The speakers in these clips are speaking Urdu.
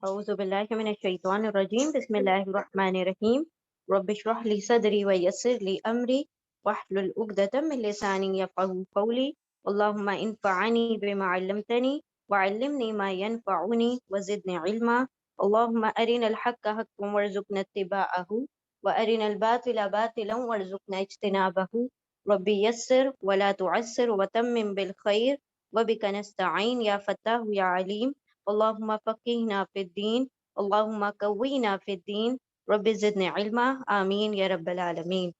اعوذ باللہ من الشیطان الرجیم بسم اللہ الرحمن الرحیم رب اشرح لی صدری ویسر لی امری واحلل عقدۃ من لسانی یفقهوا قولی اللهم انفعنی بما علمتنی وعلمنی ما ينفعنی وزدنی علما اللهم ارنا الحق حقا وارزقنا اتباعه وارنا الباطل باطلا وارزقنا اجتنابه رب یسر ولا تعسر وتمم بالخیر وبک نستعین یا فتاح یا علیم اللهم فقهنا في الدين اللهم قوينا في الدين رب زدنا علما آمین یا رب العالمین۔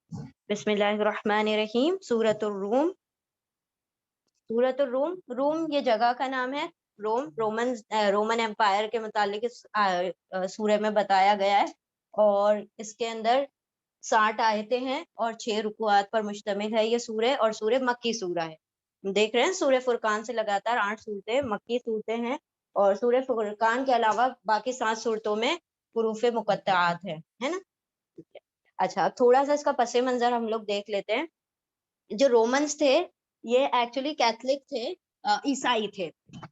بسم اللہ الرحمن الرحیم۔ سورۃ الروم۔ سورۃ الروم، روم یہ جگہ کا نام ہے۔ رومن امپائر کے متعلق اس سورہ میں بتایا گیا ہے، اور اس کے اندر 60 آیتیں ہیں اور 6 رکوعات پر مشتمل ہے یہ سورہ، اور سورہ مکی سورہ ہے۔ دیکھ رہے ہیں سورہ فرقان سے لگاتار 8 صورتیں مکی صورتیں ہیں، اور سورہ فرقان کے علاوہ باقی 7 صورتوں میں حروف مقطعات ہے نا۔ اچھا، اب تھوڑا سا اس کا پس منظر ہم لوگ دیکھ لیتے ہیں۔ جو رومنز تھے یہ ایکچولی کیتھولک تھے، عیسائی تھے،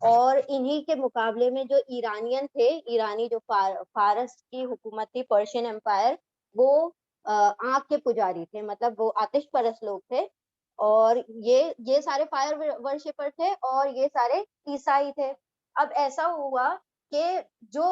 اور انہی کے مقابلے میں جو ایرانین تھے، ایرانی جو فارس کی حکومت تھی، پرشین امپائر، وہ آنکھ کے پجاری تھے، مطلب وہ آتش پرست لوگ تھے، اور یہ سارے فائر ورشپر تھے، اور یہ سارے عیسائی تھے۔ اب ایسا ہوا کہ جو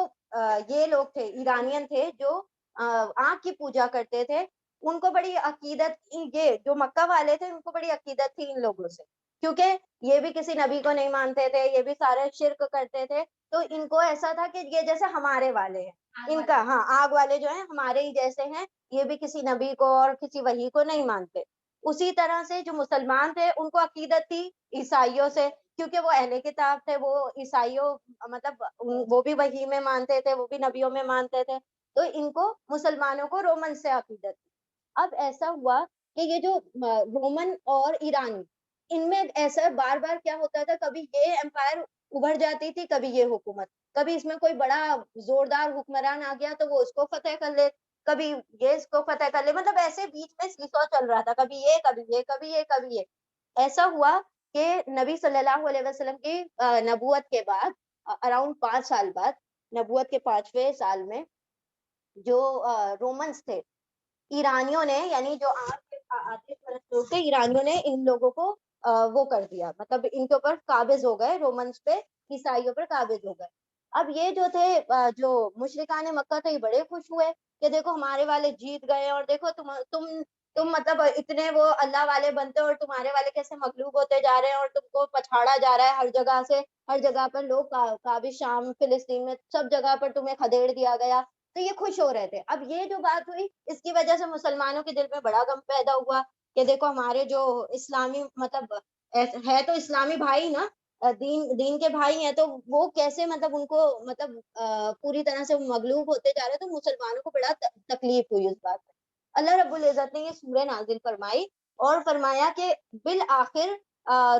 یہ لوگ تھے، ایرانین تھے، جو آنکھ کی پوجا کرتے تھے، ان کو بڑی عقیدت، یہ جو مکہ والے تھے ان کو بڑی عقیدت تھی ان لوگوں سے، کیونکہ یہ بھی کسی نبی کو نہیں مانتے تھے، یہ بھی سارے شرک کرتے تھے، تو ان کو ایسا تھا کہ یہ جیسے ہمارے والے ہیں، ان کا آگ والے جو ہیں ہمارے ہی جیسے ہیں، یہ بھی کسی نبی کو اور کسی وحی کو نہیں مانتے۔ اسی طرح سے جو مسلمان تھے ان کو عقیدت تھی عیسائیوں سے، کیونکہ وہ اہل کتاب تھے، وہ عیسائیوں مطلب وہ بھی وحی میں مانتے تھے، وہ بھی نبیوں میں مانتے تھے، تو ان کو مسلمانوں کو رومن سے عقیدت تھی۔ اب ایسا ہوا کہ یہ جو رومن اور ایرانی، ان میں ایسا بار بار کیا ہوتا تھا، کبھی یہ امپائر ابھر جاتی تھی، کبھی یہ حکومت، کبھی اس میں کوئی بڑا زوردار حکمران آ گیا تو وہ اس کو فتح کر لے، کبھی یہ اس کو فتح کر لے، مطلب ایسے بیچ میں سیسو چل رہا تھا، کبھی یہ کبھی یہ کبھی یہ کبھی یہ۔ ایسا ہوا کہ نبی صلی اللہ علیہ وسلم کی نبوت کے بعد اراؤنڈ 5 سال بعد، نبوت کے 5ویں سال میں، جو رومنس تھے، ایرانیوں نے، یعنی جو آتش پرست لوگ تھے، ایرانیوں نے ان لوگوں کو وہ کر دیا، مطلب ان کے اوپر قابض ہو گئے، رومنس پہ، عیسائیوں پر قابض ہو گئے۔ اب یہ جو تھے جو مشرکان مکہ تھے، یہ بڑے خوش ہوئے کہ دیکھو ہمارے والے جیت گئے، اور دیکھو تم مطلب اتنے وہ اللہ والے بنتے اور تمہارے والے کیسے مغلوب ہوتے جا رہے ہیں، اور تم کو پچھاڑا جا رہا ہے ہر جگہ سے، ہر جگہ پر لوگ قابض، شام، فلسطین میں سب جگہ پر تمہیں کھدیڑ دیا گیا۔ تو یہ خوش ہو رہے تھے۔ اب یہ جو بات ہوئی، اس کی وجہ سے مسلمانوں کے دل میں بڑا غم پیدا ہوا کہ دیکھو ہمارے جو اسلامی مطلب ہے تو اسلامی بھائی نا، دین کے بھائی ہیں، تو وہ کیسے مطلب ان کو مطلب پوری طرح سے مغلوب ہوتے جا رہے، تو مسلمانوں کو بڑا تکلیف ہوئی اس بات میں۔ اللہ رب العزت نے یہ سورہ نازل فرمائی اور فرمایا کہ بالآخر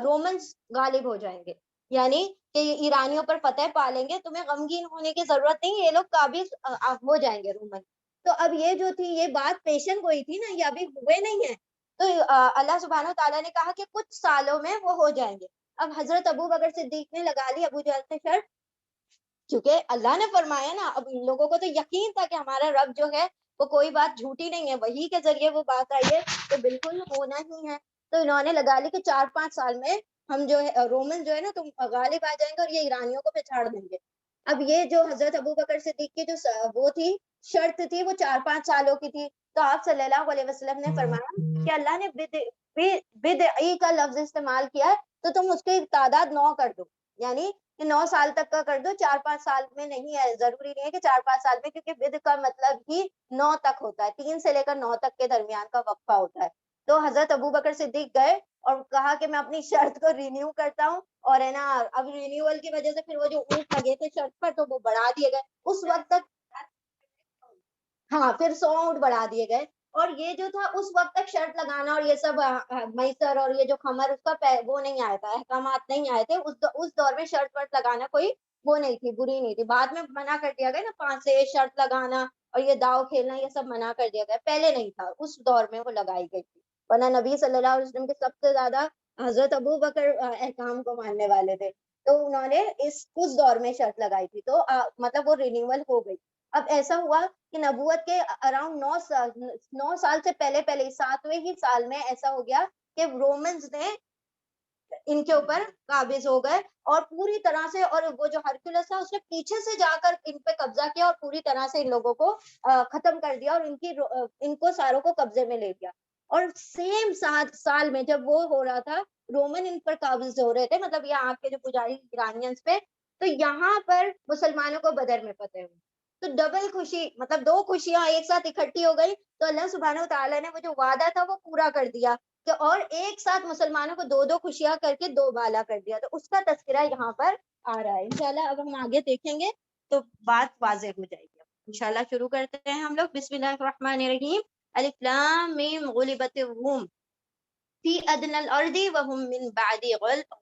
رومنز غالب ہو جائیں گے، یعنی کہ ایرانیوں پر فتح پا لیں گے، تمہیں غمگین ہونے کی ضرورت نہیں، یہ لوگ قابض ہو جائیں گے رومن۔ تو اب یہ جو تھی، یہ بات پیشن گوئی تھی نا، یہ ابھی ہوئے نہیں ہیں، تو اللہ سبحانہ تعالیٰ نے کہا کہ کچھ سالوں میں وہ ہو جائیں گے۔ اب حضرت ابو بکر صدیق نے لگا لی ابو جہل سے شرط، کیونکہ اللہ نے فرمایا نا، اب ان لوگوں کو تو یقین تھا کہ ہمارا رب جو ہے وہ کوئی بات جھوٹی نہیں ہے، وہی کے ذریعے وہ بات آئی ہے تو بالکل ہونا ہی ہے۔ تو انہوں نے لگا لی کہ 4-5 سال میں ہم جو ہے رومن جو ہے نا تم غالب آ جائیں گے اور یہ ایرانیوں کو پچھاڑ دیں گے۔ اب یہ جو حضرت ابو بکر صدیق کی جو وہ تھی شرط تھی، وہ 4-5 سالوں کی تھی، تو آپ صلی اللہ علیہ وسلم نے فرمایا کہ اللہ نے بدعی کا لفظ استعمال کیا ہے، تو تم اس کی تعداد 9 کر دو، یعنی کہ 9 سال تک کا کر دو، 4-5 سال میں نہیں ہے، ضروری نہیں ہے کہ 4-5 سال میں، کیونکہ بدع کا مطلب ہی 9 تک ہوتا ہے، 3 سے لے کر 9 تک کے درمیان کا وقفہ ہوتا ہے۔ تو حضرت ابو بکر صدیق گئے اور کہا کہ میں اپنی شرط کو رینیو کرتا ہوں، اور ہے نا اب رینیول کی وجہ سے پھر وہ جو اونٹ لگے تھے شرط پر تو وہ بڑھا دیے گئے اس وقت تک، ہاں پھر 100 اونٹ بڑھا دیے گئے۔ اور یہ جو تھا اس وقت تک شرط لگانا اور یہ سب میسر اور یہ جو خمر، اس کا وہ نہیں آیا تھا، احکامات نہیں آئے تھے اس دور میں، شرط ورط لگانا کوئی وہ نہیں تھی، بری نہیں تھی، بعد میں منع کر دیا گیا نا، 5 سے شرط لگانا اور یہ داؤ کھیلنا یہ سب منع کر دیا گیا، پہلے نہیں تھا، اس دور میں وہ لگائی گئی تھی، ورنہ نبی صلی اللہ علیہ وسلم کے سب سے زیادہ حضرت ابو بکر احکام کو ماننے والے تھے۔ تو انہوں نے اس دور میں شرط لگائی تھی، تو مطلب وہ رینیول ہو گئی. اب ایسا ہوا کہ نبوت کے اراؤنڈ 9 سال سے پہلے 7ویں ہی سال میں ایسا ہو گیا کہ رومنز نے ان کے اوپر قابض ہو گئے اور پوری طرح سے، اور وہ جو ہرکولس تھا اس نے پیچھے سے جا کر ان پہ قبضہ کیا اور پوری طرح سے ان لوگوں کو ختم کر دیا اور ان کو ساروں کو قبضے میں لے لیا. اور سیم 7 سال میں جب وہ ہو رہا تھا، رومن ان پر قابض ہو رہے تھے، مطلب یہاں آپ کے جو پجاری ایرانینز پہ، تو یہاں پر مسلمانوں کو بدر میں فتح ہوئی. تو ڈبل خوشی، مطلب 2 خوشیاں ایک ساتھ اکٹھی ہو گئی. تو اللہ سبحانہ و تعالیٰ نے وہ جو وعدہ تھا وہ پورا کر دیا کہ اور ایک ساتھ مسلمانوں کو 2 خوشیاں کر کے 2 بالا کر دیا. تو اس کا تذکرہ یہاں پر آ رہا ہے. انشاءاللہ اب ہم آگے دیکھیں گے تو بات واضح ہو جائے گی. انشاءاللہ شروع کرتے ہیں ہم لوگ. بسم اللہ الرحمن الرحیم. الف لام میم غلبت الروم فی ادنى الارض وهم من بعد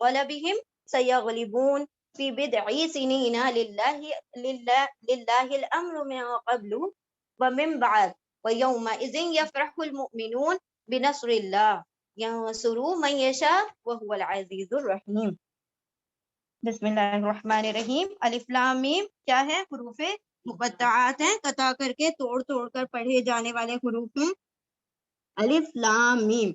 غلبهم سيغلبون في بضع سنين لله الامر من قبل ومن بعد ويومئذ يفرح المؤمنون بنصر الله ينصر من يشاء وهو العزيز الرحيم. بسم اللہ الرحمن الرحیم. الف لام میم کیا ہے؟ حروف مقطعات ہیں، قطع کر کے توڑ کر پڑھے جانے والے حروف ہیں. الف لام میم.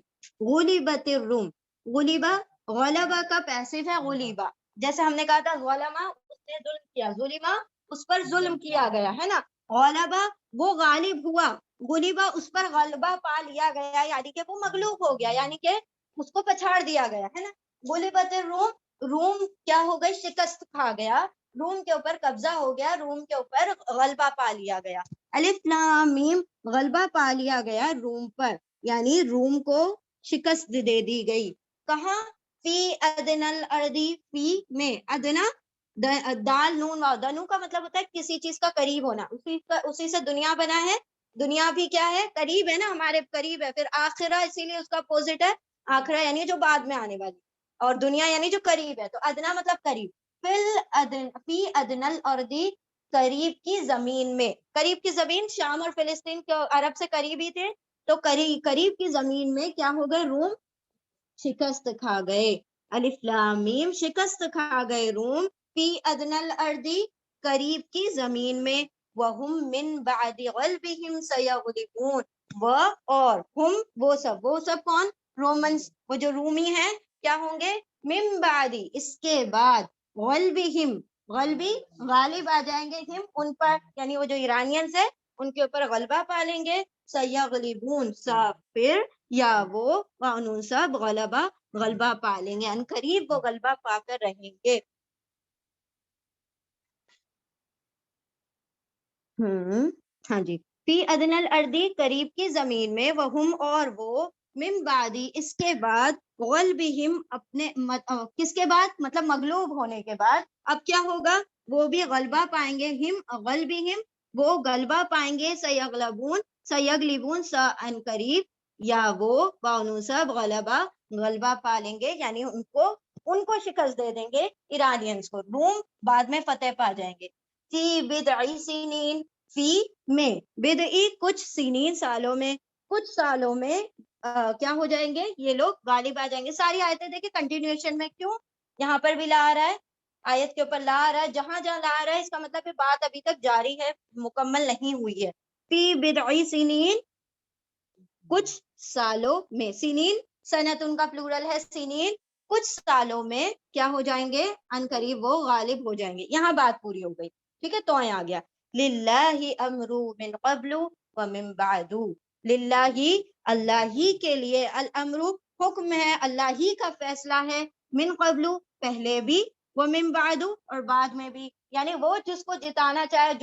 غلبت الروم. غلبہ، غلبہ کا پیسو ہے غلبہ. جیسے ہم نے کہا تھا غلما، اس نے ظلم کیا، ظلمہ اس پر ظلم کیا گیا ہے نا. غلبہ وہ غالب ہوا، غلبہ اس پر غلبہ پا لیا گیا، یعنی کہ وہ مغلوب ہو گیا، یعنی کہ اس کو پچھاڑ دیا گیا ہے نا. غلبت الروم، روم کیا ہو گئی؟ شکست کھا گیا، روم کے اوپر قبضہ ہو گیا، روم کے اوپر غلبہ پا لیا گیا. الف لام میم غلبہ پا لیا گیا روم پر، یعنی روم کو شکست دے دی گئی. کہاں؟ فی ادنى الارض، فی میں، ادنا دال نون واو، دنو کا مطلب ہوتا ہے کسی چیز کا قریب ہونا، اسی سے دنیا بنا ہے. دنیا بھی کیا ہے؟ قریب ہے نا، ہمارے قریب ہے. پھر آخرہ اسی لیے اس کا اپوزٹ ہے آخرہ، یعنی جو بعد میں آنے والی، اور دنیا یعنی جو قریب ہے. تو ادنا مطلب قریب. فی ادنى الارض قریب کی زمین میں. قریب کی زمین شام اور فلسطین کے عرب سے قریب ہی تھے، تو قریب کی زمین میں کیا ہو گئے؟ روم شکست کھا گئے. الف لام میم شکست کھا گئے روم. فی ادنى الارض قریب کی زمین میں. وہم من بعد غلبہم سیغلبون، وہ اور ہم وہ سب کون؟ رومنس، وہ جو رومی ہیں کیا ہوں گے؟ من بعد اس کے بعد، غلبہم غلبی غالب آ جائیں گے، ہم ان پر، یعنی وہ جو ایرانینز ہیں ان کے اوپر غلبہ پا لیں گے. سیغلبون سب، پھر یا وہ قانون سب غلبہ پا لیں گے، ان قریب وہ غلبہ پا کر رہیں گے. ہاں جی. فی ادنى الارض قریب کی زمین میں. وہم اور وہ، من بعدی اس کے بعد، غلبہم اپنے کس کے بعد؟ مطلب مغلوب ہونے کے بعد. اب کیا ہوگا؟ وہ بھی غلبہ پائیں گے. ہم غلبہم وہ غلبہ پائیں گے. سیغلبون ان قریب، یا وہ قانون سب غلبہ پا لیں گے، یعنی ان کو شکست دے دیں گے ایرانینز کو. روم بعد میں فتح پا جائیں گے. فی بدعی سنین، فی میں، بدعی کچھ، سنین سالوں میں، کچھ سالوں میں کیا ہو جائیں گے؟ یہ لوگ غالب آ جائیں گے. ساری آیتیں دیکھیں کنٹینیوشن میں، کیوں یہاں پر بھی لا آ رہا ہے، آیت کے اوپر لا آ رہا ہے، جہاں جہاں لا آ رہا ہے اس کا مطلب ہے بات ابھی تک جاری ہے، مکمل نہیں ہوئی ہے. فی بدعی سنین کچھ سالوں میں. سنین سنت ان کا پلورل ہے، سنین کچھ سالوں میں کیا ہو جائیں گے؟ ان قریب وہ غالب ہو جائیں گے. یہاں بات پوری ہو گئی. ٹھیک ہے، تو آ گیا للہ امر من قبل ومن بعد. للہ اللہ ہی کے لیے، الامر حکم ہے، اللہ ہی کا فیصلہ ہے، من قبل پہلے بھی، ومن بعد اور بعد میں بھی. یعنی وہ جس کو جتانا چاہے،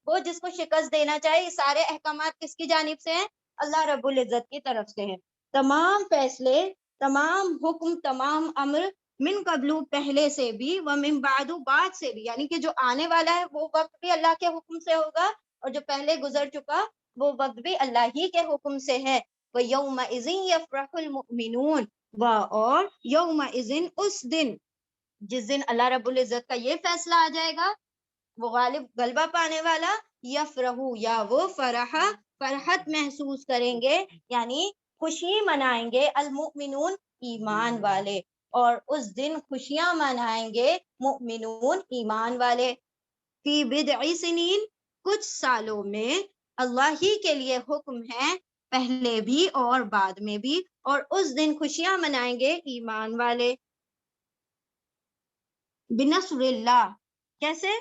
وہ جس کو شکست دینا چاہے، یہ سارے احکامات کس کی جانب سے ہیں؟ اللہ رب العزت کی طرف سے ہیں. تمام فیصلے، تمام حکم، تمام امر، من قبل پہلے سے بھی، ومن بعد بعد سے بھی، یعنی کہ جو آنے والا ہے وہ وقت بھی اللہ کے حکم سے ہوگا، اور جو پہلے گزر چکا وہ وقت بھی اللہ ہی کے حکم سے ہے. وَيَوْمَئِذٍ يَفْرَحُ الْمُؤْمِنُونَ، اور یومئذ اس دن، جس دن اللہ رب العزت کا یہ فیصلہ آ جائے گا، وہ غلبہ پانے والا، یفرحو یا وہ فرحت محسوس کریں گے، یعنی خوشی منائیں گے، المؤمنون ایمان والے. اور اس دن خوشیاں منائیں گے مؤمنون ایمان والے، فی بضع سنین کچھ سالوں میں، اللہ ہی کے لیے حکم ہے پہلے بھی اور بعد میں بھی، اور اس دن خوشیاں منائیں گے ایمان والے۔ بنصر اللہ، کیسے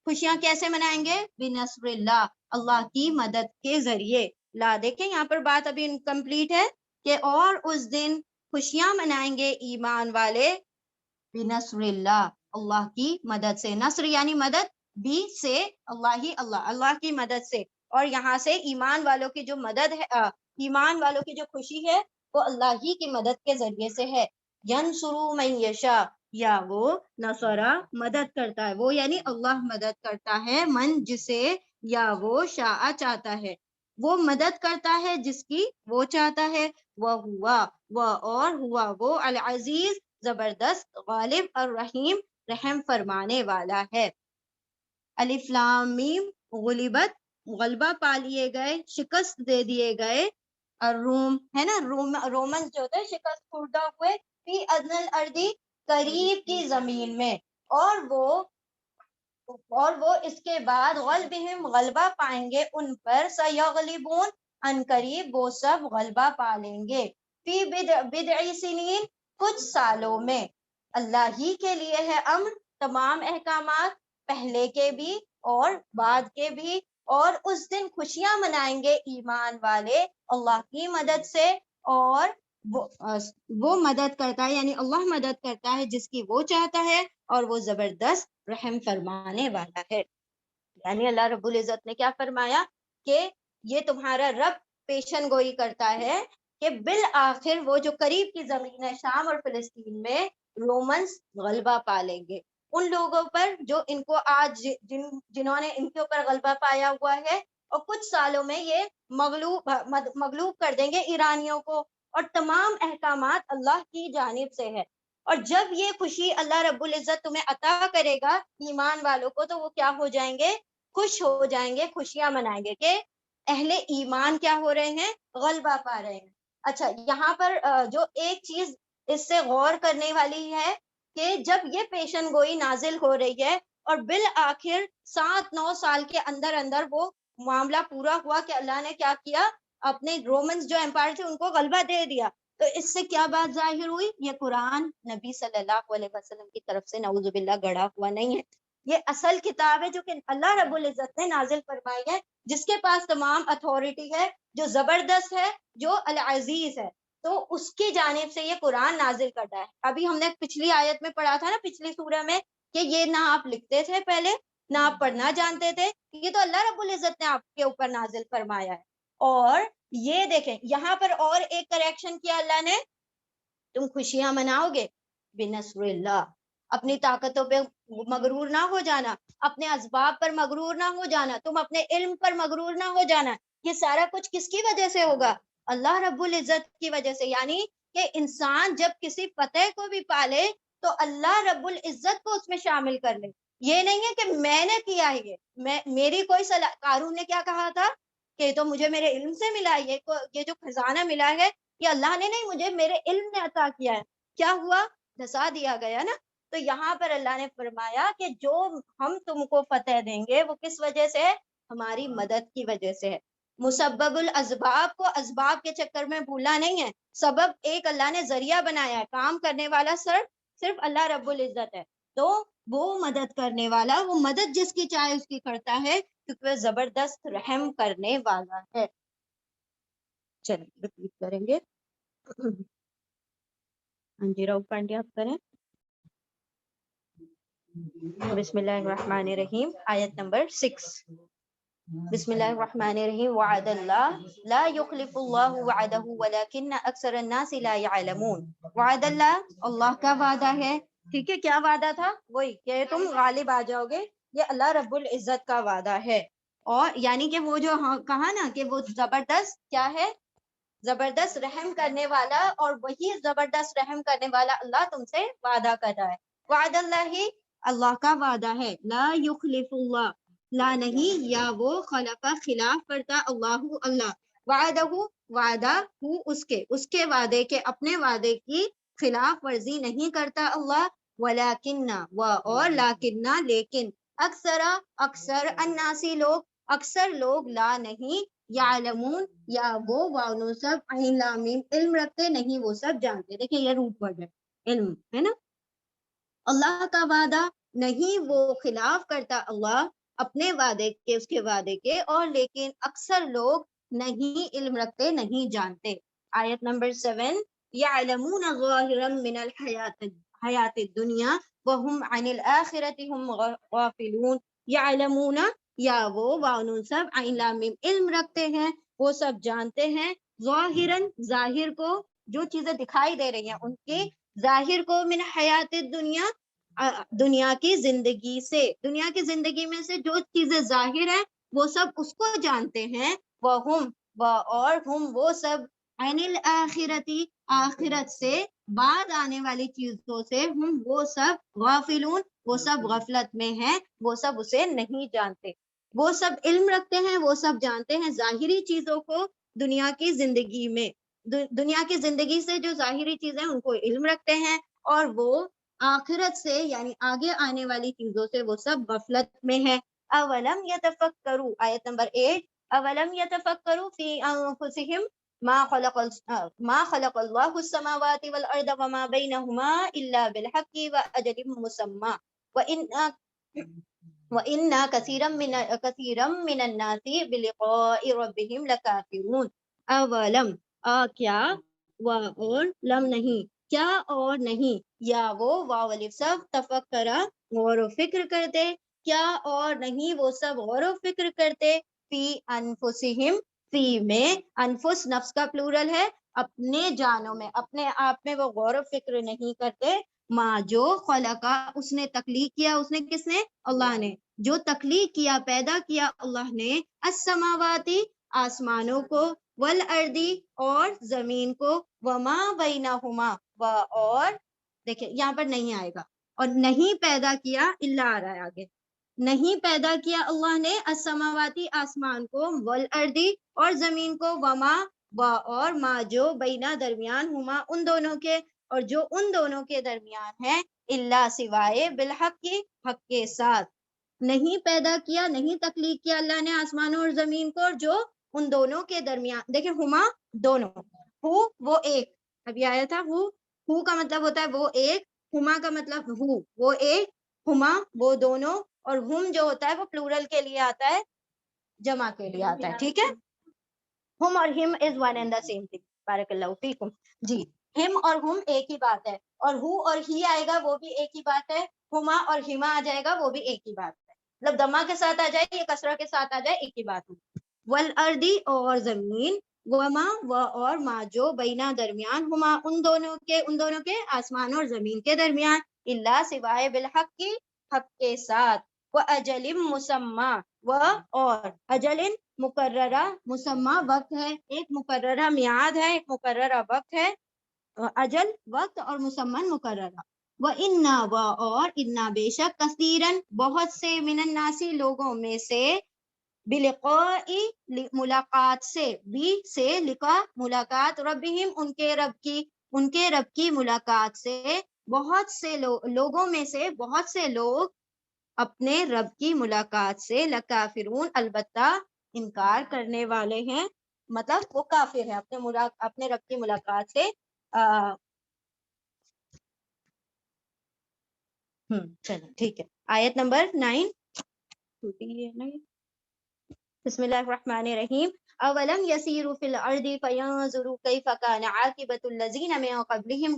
خوشیاں کیسے منائیں گے؟ بنصر اللہ، اللہ کی مدد کے ذریعے۔ لا دیکھیں یہاں پر بات ابھی انکمپلیٹ ہے کہ اور اس دن خوشیاں منائیں گے ایمان والے بنصر اللہ، اللہ کی مدد سے۔ نصر یعنی مدد، بھی سے اللہ ہی اللہ، اللہ کی مدد سے، اور یہاں سے ایمان والوں کی جو مدد ہے، ایمان والوں کی جو خوشی ہے وہ اللہ ہی کی مدد کے ذریعے سے ہے۔ ینصروا من یشاء، یا وہ نصرہ مدد کرتا ہے، وہ یعنی اللہ مدد کرتا ہے، من جسے، یا وہ شاء چاہتا ہے، وہ مدد کرتا ہے جس کی وہ چاہتا ہے، وہ ہوا وہ اور ہوا وہ العزیز زبردست، غالب الرحیم رحم فرمانے والا ہے۔ الف لام میم غلبت، غلبہ پا لیے گئے، شکست دے دیے گئے، الروم ہے نا، رومن جو تھے شکست خوردہ ہوئے، فی ادنی الارض قریب کی زمین میں، اور وہ اس کے بعد غلبہم غلبہ پائیں گے ان پر، سیغلبون ان قریب وہ سب غلبہ پا لیں گے، فی بضع سنین کچھ سالوں میں، اللہ ہی کے لیے ہے امر، تمام احکامات پہلے کے بھی اور بعد کے بھی، اور اس دن خوشیاں منائیں گے ایمان والے اللہ کی مدد سے، اور وہ مدد کرتا ہے یعنی اللہ مدد کرتا ہے جس کی وہ چاہتا ہے، اور وہ زبردست رحم فرمانے والا ہے۔ یعنی اللہ رب العزت نے کیا فرمایا کہ یہ تمہارا رب پیشن گوئی کرتا ہے کہ بالآخر وہ جو قریب کی زمین ہے شام اور فلسطین میں رومنز غلبہ پا لیں گے ان لوگوں پر جو ان کو آج جنہوں نے ان کے اوپر غلبہ پایا ہوا ہے، اور کچھ سالوں میں یہ مغلوب کر دیں گے ایرانیوں کو، اور تمام احکامات اللہ کی جانب سے ہے۔ اور جب یہ خوشی اللہ رب العزت تمہیں عطا کرے گا ایمان والوں کو، تو وہ کیا ہو جائیں گے؟ خوش ہو جائیں گے، خوشیاں منائیں گے کہ اہل ایمان کیا ہو رہے ہیں؟ غلبہ پا رہے ہیں۔ اچھا، یہاں پر جو ایک چیز اس سے غور کرنے والی ہے کہ جب یہ پیشن گوئی نازل ہو رہی ہے اور بالآخر 7-9 سال کے اندر اندر وہ معاملہ پورا ہوا کہ اللہ نے کیا کیا، اپنے رومنز جو امپائر تھے ان کو غلبہ دے دیا، تو اس سے کیا بات ظاہر ہوئی؟ یہ قرآن نبی صلی اللہ علیہ وسلم کی طرف سے نعوذ باللہ گڑھا ہوا نہیں ہے، یہ اصل کتاب ہے جو کہ اللہ رب العزت نے نازل فرمائی ہے، جس کے پاس تمام اتھارٹی ہے، جو زبردست ہے، جو العزیز ہے، تو اس کی جانب سے یہ قرآن نازل کرتا ہے۔ ابھی ہم نے پچھلی آیت میں پڑھا تھا نا، پچھلی سورہ میں، کہ یہ نہ آپ لکھتے تھے پہلے، نہ آپ پڑھنا جانتے تھے، یہ تو اللہ رب العزت نے آپ کے اوپر نازل فرمایا ہے۔ اور یہ دیکھیں یہاں پر اور ایک کریکشن کیا اللہ نے، تم خوشیاں مناؤ گے بنصر اللہ، اپنی طاقتوں پہ مغرور نہ ہو جانا، اپنے اسباب پر مغرور نہ ہو جانا، تم اپنے علم پر مغرور نہ ہو جانا، یہ سارا کچھ کس کی وجہ سے ہوگا؟ اللہ رب العزت کی وجہ سے۔ یعنی کہ انسان جب کسی فتح کو بھی پالے تو اللہ رب العزت کو اس میں شامل کر لے، یہ نہیں ہے کہ میں نے کیا ہے، میری کوئی صلاح۔ قارون نے کیا کہا تھا کہ تو مجھے میرے علم سے ملا، یہ جو خزانہ ملا ہے یہ اللہ نے نہیں، مجھے میرے علم نے عطا کیا ہے۔ کیا ہوا؟ دھسا دیا گیا نا۔ تو یہاں پر اللہ نے فرمایا کہ جو ہم تم کو فتح دیں گے وہ کس وجہ سے ہے؟ ہماری مدد کی وجہ سے ہے۔ مسبب الاسباب کو اسباب کے چکر میں بھولا نہیں ہے، سبب ایک اللہ نے ذریعہ بنایا ہے، کام کرنے والا صرف اللہ رب العزت ہے، تو وہ مدد کرنے والا، وہ مدد جس کی چاہے اس کی کرتا ہے، کیونکہ وہ زبردست رحم کرنے والا ہے۔ چلیے ریپیٹ کریں گے۔ ہاں جی راؤ پانڈے آپ کریں۔ بسم اللہ الرحمن الرحیم، آیت نمبر 6۔ بسم اللہ الرحمن الرحیم، وعد اللہ لا یخلف اللہ وعدہ ولکن اکثر الناس لا یعلمون۔ وعد اللہ، اللہ کا وعدہ ہے، ٹھیک ہے، کیا وعدہ تھا؟ وہی کہ تم غالب آ جاؤ گے، یہ اللہ رب العزت کا وعدہ ہے۔ اور یعنی کہ وہ جو کہا نا کہ وہ زبردست کیا ہے؟ زبردست رحم کرنے والا، اور وہی زبردست رحم کرنے والا اللہ تم سے وعدہ کر رہا ہے۔ وعد اللہ ہی، اللہ کا وعدہ ہے، لا یخلف اللہ، لا نہیں، یا وہ خلفہ خلاف کرتا، اللہ وعدہ، وعدہ اس کے وعدے کے، اپنے وعدے کی خلاف ورزی نہیں کرتا اللہ، ولیکن و اور لاکن لیکن اکثر الناسی لوگ، اکثر لوگ لا نہیں، یعلمون یا وہ سب عین لام میم علم رکھتے نہیں، وہ سب جانتے. دیکھیں یہ روٹ ورڈ ہے علم، ہے نا. اللہ کا وعدہ نہیں وہ خلاف کرتا اللہ اپنے وعدے کے، اس کے وعدے کے، اور لیکن اکثر لوگ نہیں علم رکھتے، نہیں جانتے. آیت نمبر 7، یعلمون ظاہرا من حیات الدنیا وهم عن الآخرۃ هم غافلون. یعلمون یا وہ سب عین لام میم علم رکھتے ہیں، وہ سب جانتے ہیں، ظاہرا ظاہر کو، جو چیزیں دکھائی دے رہی ہیں ان کی، ظاہر کو، من حیات دنیا دنیا کی زندگی سے، دنیا کی زندگی میں سے جو چیزیں ظاہر ہیں وہ سب اس کو جانتے ہیں. اور ہم وہ سب عن الآخرتی آخرت سے، بعد آنے والی چیزوں سے، ہم وہ سب غافلون وہ سب غفلت میں ہیں، وہ سب اسے نہیں جانتے. وہ سب علم رکھتے ہیں، وہ سب جانتے ہیں ظاہری چیزوں کو دنیا کی زندگی میں، دنیا کی زندگی سے جو ظاہری چیزیں ان کو علم رکھتے ہیں، اور وہ آخرت سے یعنی آگے آنے والی چیزوں سے وہ سب غفلت میں ہے. اولم یتفکروا، آیت نمبر 8، اولم یتفکروا فی انفسہم ما خلق اللہ السماوات والارض وما بینہما الا بالحق واجل مسمى وَإِنَّا كَثِيرًا مِّنَ النَّاسِ بِلِقَاءِ رَبِّهِمْ لَكَافِرُونَ. اولم کیا، اور لم نہیں، کیا اور نہیں، یا وہ واو الف سب تفکرا غور و فکر کرتے، کیا اور نہیں وہ سب غور و فکر کرتے، فی انفسہم، فی میں، انفس نفس کا پلورل ہے، اپنے جانوں میں، اپنے آپ میں وہ غور و فکر نہیں کرتے. ماں جو خلقا اس نے تخلیق کیا، اس نے کس نے؟ اللہ نے جو تخلیق کیا، پیدا کیا اللہ نے، السماواتی آسمانوں کو، والارضی اور زمین کو، وما بینہما اور دیکھیں یہاں پر نہیں آئے گا، اور نہیں پیدا کیا الا آ رہا ہے آگے، نہیں پیدا کیا اللہ نے السماواتی آسمان کو، والارضی اور زمین کو، وما اور ما جو بینا درمیان، ہما ان دونوں کے، اور جو ان دونوں کے درمیان ہے، اللہ سوائے بالحق کی، حق کے ساتھ. نہیں پیدا کیا، نہیں تخلیق کیا اللہ نے آسمانوں اور زمین کو، اور جو ان دونوں کے درمیان، دیکھیں ہما دونوں، ہو وہ ایک، ابھی آیا تھا ہو کا مطلب ہوتا ہے وہ ایک، ہما کا مطلب ہو وہ ایک، ہما وہ دونوں، اور ہم جو ہوتا ہے وہ پلورل کے لیے آتا ہے، جمع کے لیے آتا ہے. ٹھیک ہے، ہم اور ہم is one and the same thing. بارک اللہ فیکم. جی، ہم اور ہم ایک ہی بات ہے، اور ہو اور ہی آئے گا وہ بھی ایک ہی بات ہے، ہما اور ہما آ جائے گا وہ بھی ایک ہی بات ہے، مطلب دما کے ساتھ آ جائے یا کسرہ کے ساتھ آ جائے ایک ہی بات ہے. والارضی اور زمین، وما اور ما جو بینا درمیان، ہما ان دونوں کے آسمان اور زمین کے درمیان، اللہ سوائے بالحق کی، حق کے ساتھ، وَأَجَلٍ مُّسَمَّى اور اجل مقررہ، مسمى وقت ہے، ایک مقررہ میعاد ہے، ایک مقررہ وقت ہے، اجل وقت، اور مسمن مقررہ. وَإِنَّا اور اِنَّا بے شک، کثیرن بہت سے، من الناسی لوگوں میں سے، بلقاء ملاقات سے، بھی سے لقاء ملاقات، ربہم ان کے رب کی ملاقات سے، بہت سے لوگوں میں سے بہت سے لوگ اپنے رب کی ملاقات سے، لکافرون البتہ انکار کرنے والے ہیں، مطلب وہ کافر ہیں اپنے رب کی ملاقات سے. چلو ٹھیک ہے، آیت نمبر 9. بسم اللہ الرحمن الرحیم. اولم یسیروا فی الارض فینظروا کیف کان عاقبۃ الذین من قبلہم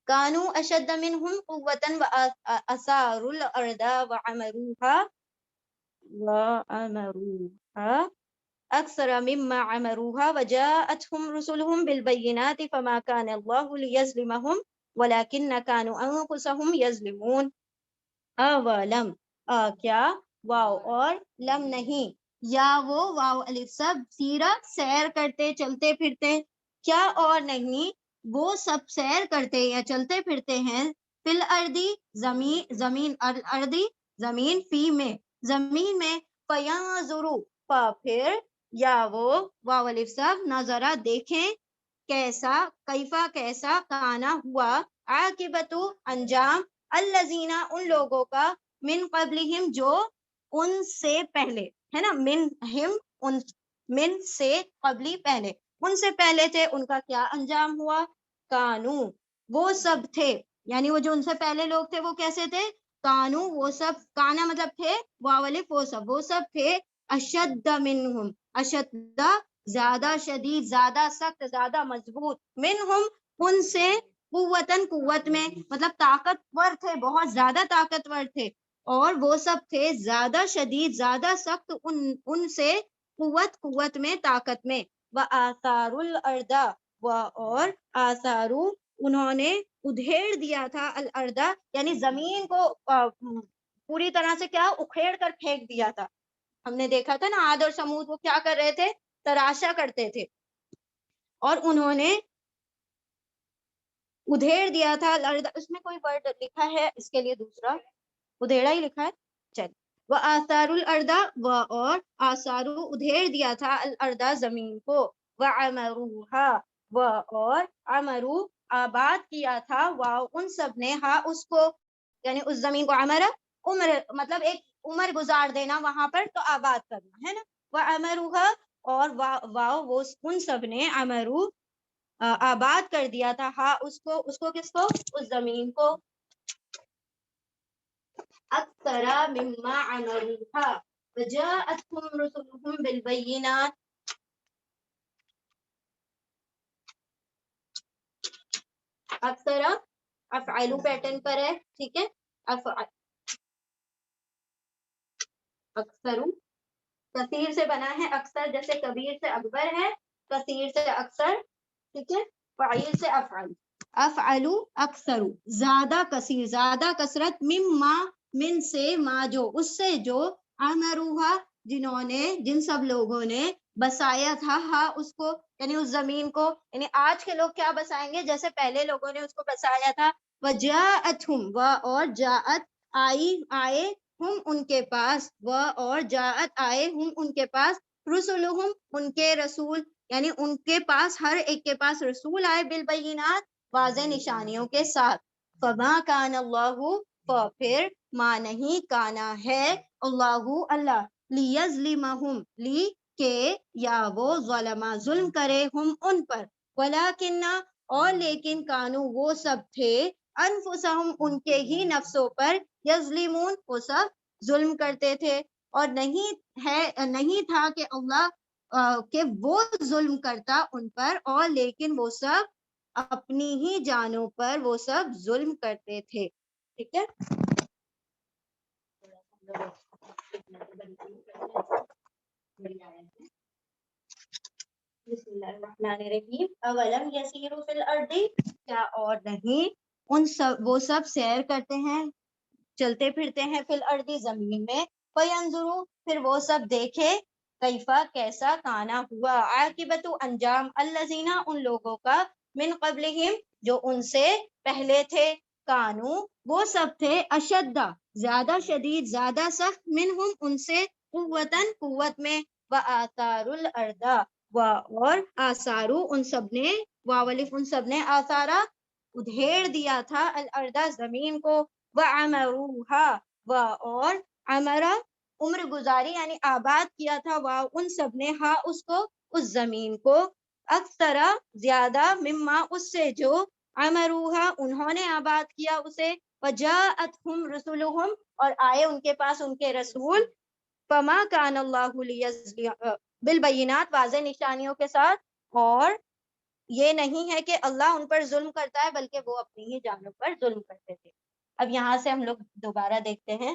كانوا اشد منهم قوة واثاروا الارض وعمروها اکثر مما عمروها وجاءتهم رسلهم بالبينات فما كان الله ليظلمهم ولكن كانوا انفسهم يظلمون. اولم کیا، واو اور لم نہیں، یا وہ واو الف سب، سیرا سیر کرتے، چلتے پھرتے، کیا اور نہیں وہ سب سیر کرتے یا چلتے پھرتے ہیں، فی الارضی زمین الارضی زمین، فی میں زمین میں، فینظروا پھر، یا وہ واو الف سب، نظرہ دیکھیں، کیسا، کیفا کیسا، کانا ہوا، عاقبت انجام، الذین ان لوگوں کا، من قبلہم جو ان سے پہلے، ہے نا، من سے قبلی پہلے، ان سے پہلے تھے، ان کا کیا انجام ہوا، کانو وہ سب تھے، یعنی وہ جو ان سے پہلے لوگ تھے وہ کیسے تھے، کانو وہ سب، کانا مطلب تھے، واولف وہ سب تھے، اشد منہم، اشد زیادہ شدید، زیادہ سخت، زیادہ مضبوط، منہم ان سے، قوتاً قوت میں، مطلب طاقتور تھے، بہت زیادہ طاقتور تھے، اور وہ سب تھے زیادہ شدید، زیادہ سخت ان سے، قوت میں، طاقت میں، وآثاروا الارض، اور آثارو انہوں نے ادھیڑ دیا تھا، الارض یعنی زمین کو پوری طرح سے کیا اکھیڑ کر پھینک دیا تھا. ہم نے دیکھا تھا نا عاد اور سمود وہ کیا کر رہے تھے، تراشا کرتے تھے، اور انہوں نے ادھیڑ دیا تھا الارض. اس میں کوئی ورڈ لکھا ہے اس کے لیے دوسرا، ادھیڑا ہی لکھا ہے، چل، وہ آثار الارض، اور آثارو ادھیڑ دیا تھا، الارض زمین کو، وعمروها، اور عمرو آباد کیا تھا، ان سب نے، ہاں اس کو، یعنی اس زمین کو، عمرہ عمر مطلب ایک عمر گزار دینا وہاں پر، تو آباد کرنا ہے نا، وعمروها، اور وہ ان سب نے، عمرو آباد کر دیا تھا، ہاں اس کو کس کو، اس زمین کو، اکثر مما عمروها وجاءتهم رسلهم بالبينات، اکثر افعلو پیٹرن پر ہے، ٹھیک ہے، اکثر کثیر سے بنا ہے، اکثر جیسے کبیر سے اکبر ہے، کثیر سے اکثر، ٹھیک ہے، فعیل سے افعل، افعلو اکثر، زیادہ کثیر، زیادہ کثرت، مما من سے، ما جو اس سے، جو عمروہا جنہوں نے، جن سب لوگوں نے بسایا تھا، ہاں اس کو، یعنی اس زمین کو، یعنی آج کے لوگ کیا بسائیں گے، جیسے پہلے لوگوں نے اس کو بسایا تھا، وجاءتہم، اور جاءت آئے، ہم ان کے پاس، اور جاءت آئے، ہم ان کے پاس، رسولہم ان کے رسول، یعنی ان کے پاس، ہر ایک کے پاس رسول آئے، بالبینات واضح نشانیوں کے ساتھ، فما کان اللہ، پھر ما نہیں، کانا ہے، اللہ لیظلمہم، کہ یا وہ ظلما ظلم کرے، ہم ان پر، ولیکن اور لیکن، کانو وہ سب تھے، انفسہم ان کے ہی نفسوں پر، یظلمون وہ سب ظلم کرتے تھے، اور نہیں تھا کہ اللہ کہ وہ ظلم کرتا ان پر، اور لیکن وہ سب اپنی ہی جانوں پر وہ سب ظلم کرتے تھے، ٹھیک ہے. بسم اللہ الرحمن الرحیم. اولم یسیروا فی الارض، کیا اور نہیں وہ سب سیر کرتے ہیں، چلتے پھرتے ہیں، فی الارض زمین میں، فینظروا پھر وہ سب دیکھے، کیفا کیسا، کانا ہوا، عاقبت انجام، الذین ان لوگوں کا، من قبلہم جو ان سے پہلے تھے، کانو وہ سب تھے، اشد زیادہ شدید، زیادہ سخت، منہم ان سے، قوتاً قوت میں، وآثار الارض، اور آثارو ان سب نے، واولف ان سب نے، آثارا ادھیڑ دیا تھا، الارض زمین کو، وعمروها، اور عمرہ عمر گزاری یعنی آباد کیا تھا، ان سب نے، ہاں اس کو، اس زمین کو، اکثر زیادہ، مما اس سے، جو عمروها انہوں نے آباد کیا اسے، وجاءتهم رسلهم اور آئے ان کے پاس ان کے رسول، فما کان اللہ بالبینات واضح نشانیوں کے ساتھ، اور یہ نہیں ہے کہ اللہ ان پر ظلم کرتا ہے، بلکہ وہ اپنی ہی جانوں پر ظلم کرتے تھے. اب یہاں سے ہم لوگ دوبارہ دیکھتے ہیں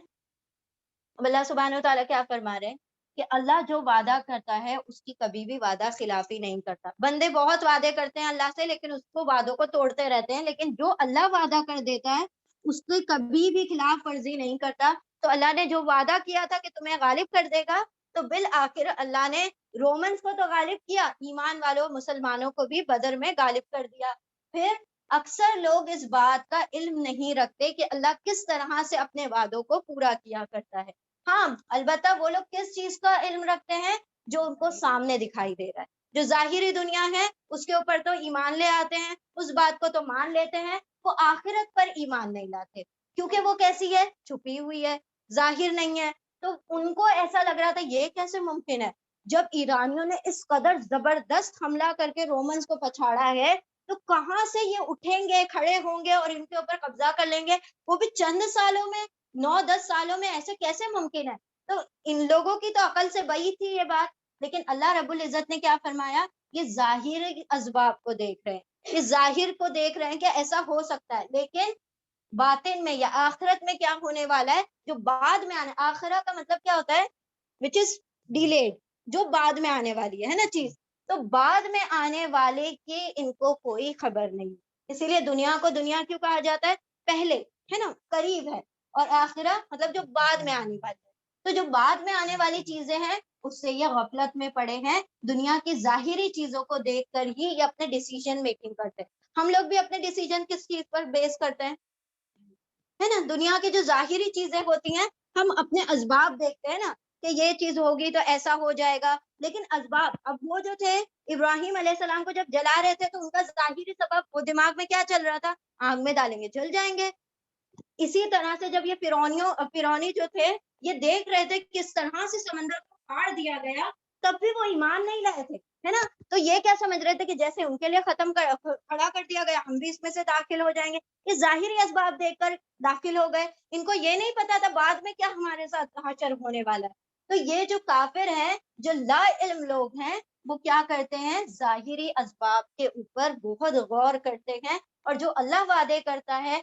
اللہ سبحانہ و تعالیٰ کیا فرما رہے ہیں، کہ اللہ جو وعدہ کرتا ہے اس کی کبھی بھی وعدہ خلافی نہیں کرتا. بندے بہت وعدے کرتے ہیں اللہ سے، لیکن اس کو وعدوں کو توڑتے رہتے ہیں، لیکن جو اللہ وعدہ کر دیتا ہے اس کو کبھی بھی خلاف ورزی نہیں کرتا. تو اللہ نے جو وعدہ کیا تھا کہ تمہیں غالب کر دے گا، تو بالآخر اللہ نے رومنز کو تو غالب کیا، ایمان والوں مسلمانوں کو بھی بدر میں غالب کر دیا. پھر اکثر لوگ اس بات کا علم نہیں رکھتے کہ اللہ کس طرح سے اپنے وعدوں کو پورا کیا کرتا ہے. ہاں البتہ وہ لوگ کس چیز کا علم رکھتے ہیں، جو ان کو سامنے دکھائی دے رہا ہے. جو ظاہری دنیا ہے اس کے اوپر تو ایمان لے آتے ہیں، اس بات کو تو مان لیتے ہیں، وہ آخرت پر ایمان نہیں لاتے، کیونکہ وہ کیسی ہے؟ چھپی ہوئی ہے، ظاہر نہیں ہے۔ تو ان کو ایسا لگ رہا تھا یہ کیسے ممکن ہے؟ جب ایرانیوں نے اس قدر زبردست حملہ کر کے رومنز کو پچھاڑا ہے، تو کہاں سے یہ اٹھیں گے، کھڑے ہوں گے اور ان کے اوپر قبضہ کر لیں گے؟ وہ بھی چند سالوں میں، 9-10 سالوں میں، ایسے کیسے ممکن ہے؟ تو ان لوگوں کی تو عقل سے بعید تھی یہ بات، لیکن اللہ رب العزت نے کیا فرمایا؟ یہ ظاہر اسباب کو دیکھ رہے ہیں، یہ ظاہر کو دیکھ رہے ہیں کہ ایسا ہو سکتا ہے، لیکن باطن میں یا آخرت میں کیا ہونے والا ہے، جو بعد میں آنے، آخرت کا مطلب کیا ہوتا ہے؟ وچ از ڈیلیڈ، جو بعد میں آنے والی ہے نا چیز، تو بعد میں آنے والے کی ان کو کوئی خبر نہیں، اسی لیے دنیا کو دنیا کیوں کہا جاتا ہے؟ پہلے ہے نا، قریب ہے، اور آخرت مطلب جو بعد میں آنے والی ہے، تو جو بعد میں آنے والی چیزیں ہیں اس سے یہ غفلت میں پڑے ہیں، دنیا کی ظاہری چیزوں کو دیکھ کر ہی یہ اپنے ڈیسیجن میکنگ کرتے ہیں۔ ہم لوگ بھی اپنے ڈیسیجن کس چیز پر بیس کرتے ہیں؟ ہے نا، دنیا کی جو ظاہری چیزیں ہوتی ہیں ہم اپنے اسباب دیکھتے ہیں نا کہ یہ چیز ہوگی تو ایسا ہو جائے گا، لیکن اسباب، اب وہ جو تھے ابراہیم علیہ السلام کو جب جلا رہے تھے تو ان کا ظاہری سبب وہ دماغ میں کیا چل رہا تھا؟ آگ میں ڈالیں گے جل جائیں گے۔ اسی طرح سے جب یہ فرعونی جو تھے یہ دیکھ رہے تھے کس طرح سے سمندر کو پھاڑ دیا گیا، تب بھی وہ ایمان نہیں لائے تھے، ہے نا، تو یہ کیا سمجھ رہے تھے کہ جیسے ان کے لیے کھڑا کر دیا گیا ہم بھی اس میں سے داخل ہو جائیں گے، یہ ظاہری اسباب دیکھ کر داخل ہو گئے، ان کو یہ نہیں پتا تھا بعد میں کیا ہمارے ساتھ حشر ہونے والا ہے۔ تو یہ جو کافر ہیں، جو لا علم لوگ ہیں، وہ کیا کرتے ہیں؟ ظاہری اسباب کے اوپر بہت غور کرتے ہیں، اور جو اللہ وعدے کرتا ہے،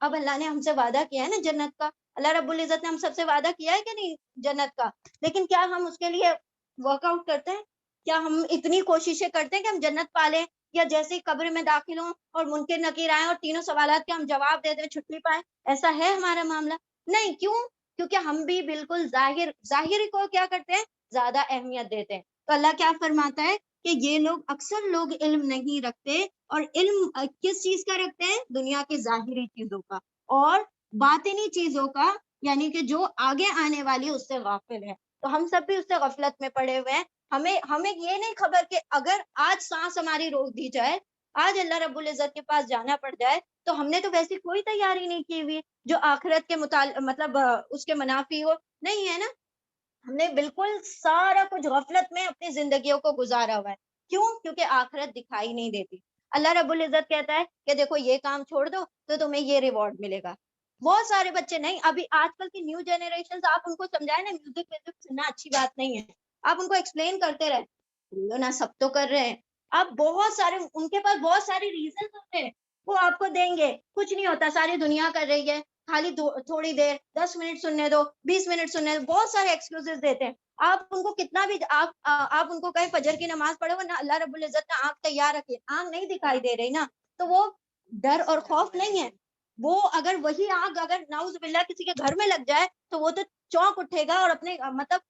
اب اللہ نے ہم سے وعدہ کیا ہے نا جنت کا، اللہ رب العزت نے ہم سب سے وعدہ کیا ہے کہ نہیں جنت کا، لیکن کیا ہم اس کے لیے ورک آؤٹ کرتے ہیں؟ کیا ہم اتنی کوششیں کرتے ہیں کہ ہم جنت پالیں، یا جیسے ہی قبر میں داخل ہوں اور منکر نکیر آئیں اور تینوں سوالات کے ہم جواب دے دیں چھٹی پائیں؟ ایسا ہے ہمارا معاملہ؟ نہیں، کیوں؟ کیونکہ ہم بھی بالکل ظاہر کو کیا کرتے ہیں؟ زیادہ اہمیت دیتے ہیں۔ تو اللہ کیا فرماتا ہے کہ یہ لوگ، اکثر لوگ علم نہیں رکھتے، اور علم کس چیز کا رکھتے ہیں؟ دنیا کی ظاہری چیزوں کا، اور باطنی چیزوں کا، یعنی کہ جو آگے آنے والی اس سے غافل ہے۔ تو ہم سب بھی اس سے غفلت میں پڑے ہوئے ہیں، ہمیں یہ نہیں خبر کہ اگر آج سانس ہماری روک دی جائے، آج اللہ رب العزت کے پاس جانا پڑ جائے، تو ہم نے تو ویسی کوئی تیاری نہیں کی ہوئی جو آخرت کے مطلب اس کے منافی ہو، نہیں ہے نا، ہم نے بالکل سارا کچھ غفلت میں اپنی زندگیوں کو گزارا ہوا ہے۔ کیوں؟ کیونکہ آخرت دکھائی نہیں دیتی۔ اللہ رب العزت کہتا ہے کہ دیکھو یہ کام چھوڑ دو تو تمہیں یہ ریوارڈ ملے گا۔ بہت سارے بچے نہیں، ابھی آج کل کی نیو جنریشن، آپ ان کو سمجھائیں نا میوزک سننا اچھی بات نہیں ہے، آپ ان کو ایکسپلین کرتے رہے نا، سب تو کر رہے ہیں، اب بہت سارے ان کے پاس بہت سارے ریزن ہوتے ہیں، وہ آپ کو دیں گے کچھ نہیں ہوتا، ساری دنیا کر رہی ہے، خالی تھوڑی دیر 10 منٹ سننے دو، 20 منٹ سننے دو، بہت سارے ایکسکیوزز دیتے ہیں۔ آپ ان کو کتنا بھی آپ ان کو کہیں فجر کی نماز پڑھو نا، اللہ رب العزت نے آنکھ تیار رکھی، آنکھ نہیں دکھائی دے رہی نا، تو وہ ڈر اور خوف نہیں ہے، وہ اگر وہی آنکھ اگر نعوذ باللہ کسی کے گھر میں لگ جائے تو وہ تو چونک اٹھے گا، اور اپنے مطلب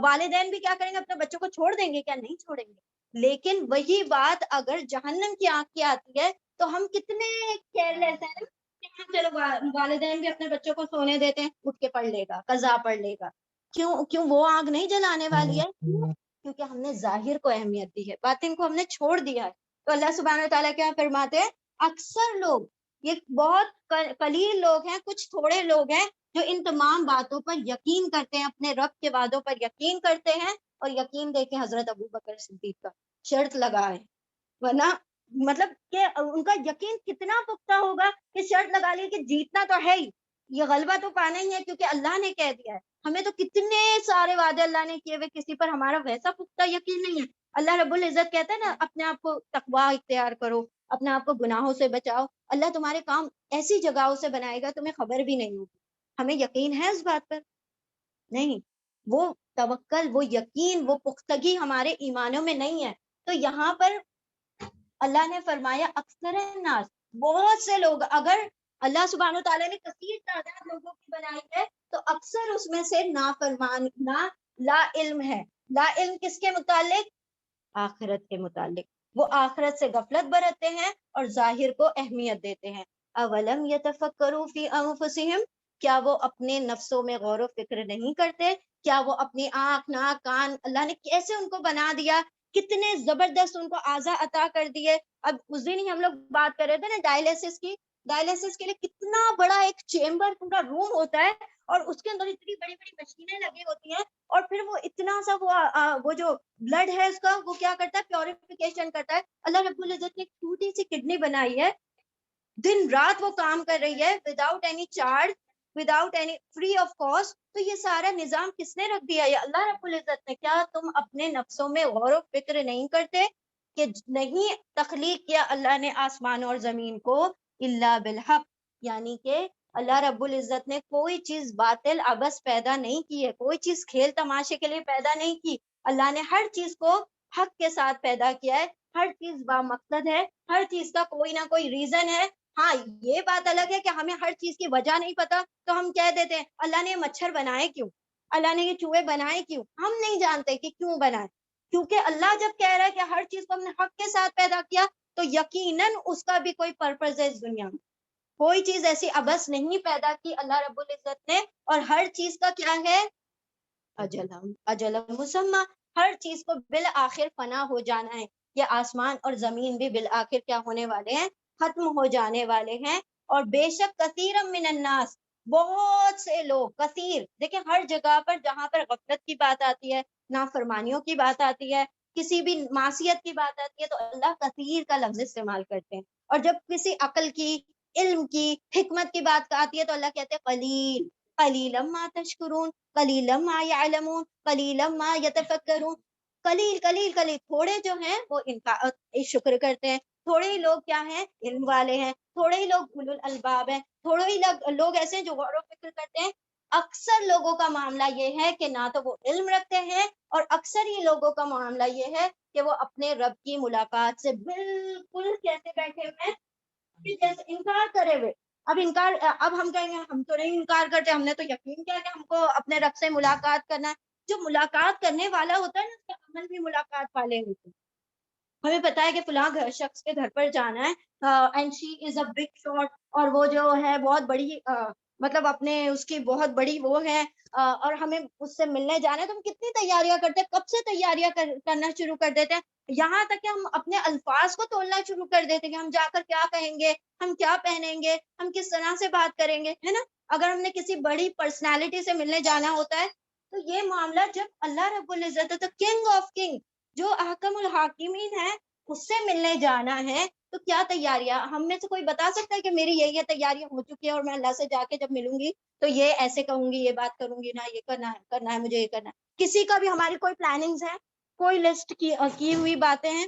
والدین بھی کیا کریں گے؟ اپنے بچوں کو چھوڑ دیں گے؟ کیا نہیں چھوڑیں گے؟ لیکن وہی بات اگر جہنم کی آنکھ کی آتی ہے تو ہم کتنے کیئر لیس ہیں، چلو والدین بھی اپنے بچوں کو سونے دیتے ہیں، اٹھ کے پڑھ لے گا، قضا پڑھ لے گا، کیوں وہ آگ نہیں جلانے والی ہے؟ کیونکہ ہم نے ظاہر کو اہمیت دی ہے، باطن کو ہم نے چھوڑ دیا ہے۔ تو اللہ سبحانہ وتعالیٰ کیا فرماتے ہیں؟ اکثر لوگ، یہ بہت قلیل لوگ ہیں، کچھ تھوڑے لوگ ہیں جو ان تمام باتوں پر یقین کرتے ہیں، اپنے رب کے وعدوں پر یقین کرتے ہیں، اور یقین دے کے حضرت ابو بکر صدیق کا شرط لگائے، ورنہ مطلب کہ ان کا یقین کتنا پختہ ہوگا کہ شرط لگا لی کہ جیتنا تو ہے ہی، یہ غلبہ تو پانا ہی ہے کیونکہ اللہ نے کہہ دیا ہے۔ ہمیں تو کتنے سارے وعدے اللہ نے کیے ہوئے، کسی پر ہمارا ویسا پختہ یقین نہیں ہے۔ اللہ رب العزت کہتا ہے نا، اپنے آپ کو تقویٰ اختیار کرو، اپنے آپ کو گناہوں سے بچاؤ، اللہ تمہارے کام ایسی جگہوں سے بنائے گا تمہیں خبر بھی نہیں ہوگی۔ ہمیں یقین ہے اس بات پر؟ نہیں، وہ توکل، وہ یقین، وہ پختگی ہمارے ایمانوں میں نہیں ہے۔ تو یہاں پر اللہ نے فرمایا اکثر الناس، بہت سے لوگ، اگر اللہ سبحانہ وتعالیٰ نے کثیر تعداد لوگوں کی بنائی ہے تو اکثر اس میں سے نافرمان، لا علم ہے۔ لا علم کس کے متعلق؟ آخرت کے متعلق، وہ آخرت سے غفلت برتتے ہیں اور ظاہر کو اہمیت دیتے ہیں۔ اولم یتفکروا فی انفسہم، کیا وہ اپنے نفسوں میں غور و فکر نہیں کرتے؟ کیا وہ اپنی آنکھ، ناک، کان، اللہ نے کیسے ان کو بنا دیا کتنے زبردست ان کو اعضا عطا کر دیے. اب اس دن ہی ہم لوگ بات کر رہے تھے نا ڈائلیسس کی. ڈائلیسس کے لیے کتنا بڑا ایک چیمبر پورا روم ہوتا ہے اور اس کے اندر اتنی بڑی بڑی مشینیں لگی ہوتی ہیں اور پھر وہ اتنا سا وہ جو بلڈ ہے اس کا وہ کیا کرتا ہے پیوریفیکیشن کرتا ہے. اللہ رب العزت نے چھوٹی سی کڈنی بنائی ہے, دن رات وہ کام کر رہی ہے without any charge, without any free of cost. تو یہ سارا نظام کس نے رکھ دیا؟ یہ اللہ رب العزت نے. کیا تم اپنے نفسوں میں غور و فکر نہیں کرتے کہ نہیں تخلیق کیا اللہ نے آسمان اور زمین کو الا بالحق, یعنی کہ اللہ رب العزت نے کوئی چیز باطل عبث پیدا نہیں کی ہے, کوئی چیز کھیل تماشے کے لیے پیدا نہیں کی. اللہ نے ہر چیز کو حق کے ساتھ پیدا کیا ہے, ہر چیز با مقصد ہے, ہر چیز کا کوئی نہ کوئی ریزن ہے. ہاں یہ بات الگ ہے کہ ہمیں ہر چیز کی وجہ نہیں پتا تو ہم کہہ دیتے ہیں اللہ نے یہ مچھر بنائے کیوں, اللہ نے یہ چوہے بنائے کیوں. ہم نہیں جانتے کہ کیوں بنائے, کیونکہ اللہ جب کہہ رہا ہے کہ ہر چیز کو ہم نے حق کے ساتھ پیدا کیا تو یقیناً اس کا بھی کوئی پرپز ہے اس دنیا میں. کوئی چیز ایسی عبث نہیں پیدا کی اللہ رب العزت نے, اور ہر چیز کا کیا ہے اجل مسمى, ہر چیز کو بالآخر فنا ہو جانا ہے. یہ آسمان اور زمین بھی بالآخر کیا ہونے والے ہیں, ختم ہو جانے والے ہیں. اور بے شک کثیر من الناس, بہت سے لوگ, کثیر دیکھیں ہر جگہ پر جہاں پر غفلت کی بات آتی ہے, نافرمانیوں کی بات آتی ہے, کسی بھی معصیت کی بات آتی ہے تو اللہ کثیر کا لفظ استعمال کرتے ہیں. اور جب کسی عقل کی, علم کی, حکمت کی بات آتی ہے تو اللہ کہتے ہیں قلیل قلیلا ما تشکرون قلیلا ما یعلمون قلیلا ما یتفکرون. قلیل قلیل قلیل, تھوڑے جو ہیں وہ ان کا شکر کرتے ہیں, تھوڑے ہی لوگ کیا ہیں علم والے ہیں, تھوڑے ہی لوگ اولو الالباب ہیں, تھوڑے ہی لوگ ایسے ہیں جو غور و فکر کرتے ہیں. اکثر لوگوں کا معاملہ یہ ہے کہ نہ تو وہ علم رکھتے ہیں, اور اکثر ہی لوگوں کا معاملہ یہ ہے کہ وہ اپنے رب کی ملاقات سے بالکل کیسے بیٹھے ہوئے ہیں, جیسے انکار کرے ہوئے. اب ہم کہیں گے ہم تو نہیں انکار کرتے, ہم نے تو یقین کیا کہ ہم کو اپنے رب سے ملاقات کرنا ہے. جو ملاقات کرنے والا ہوتا ہے نا اس کے عمل بھی ملاقات والے ہوتے ہیں. ہمیں پتا ہے کہ فلاں شخص کے گھر پر جانا ہے, and she is a big shot, اور وہ جو ہے بہت بڑی مطلب اپنے اس کی بہت بڑی وہ ہے, اور ہمیں اس سے ملنے جانا ہے تو ہم کتنی تیاریاں کرتے ہیں, کب سے تیاریاں کرنا شروع کر دیتے ہیں, یہاں تک کہ ہم اپنے الفاظ کو تولنا شروع کر دیتے ہیں کہ ہم جا کر کیا کہیں گے, ہم کیا پہنیں گے, ہم کس طرح سے بات کریں گے, ہے نا. اگر ہم نے کسی بڑی پرسنالٹی سے ملنے جانا ہوتا ہے تو یہ معاملہ جب اللہ رب العزت تو کنگ آف کنگ جو احکم الحاکمین ہے اس سے ملنے جانا ہے, تو کیا تیاریاں, ہم میں سے کوئی بتا سکتا ہے کہ میری یہ تیاریاں ہو چکی ہیں اور میں اللہ سے جا کے جب ملوں گی تو یہ ایسے کہوں گی, یہ بات کروں گی, نہ یہ کرنا ہے مجھے, یہ کرنا ہے. کسی کا بھی ہماری کوئی پلاننگز ہے, کوئی لسٹ کی ہوئی باتیں ہیں.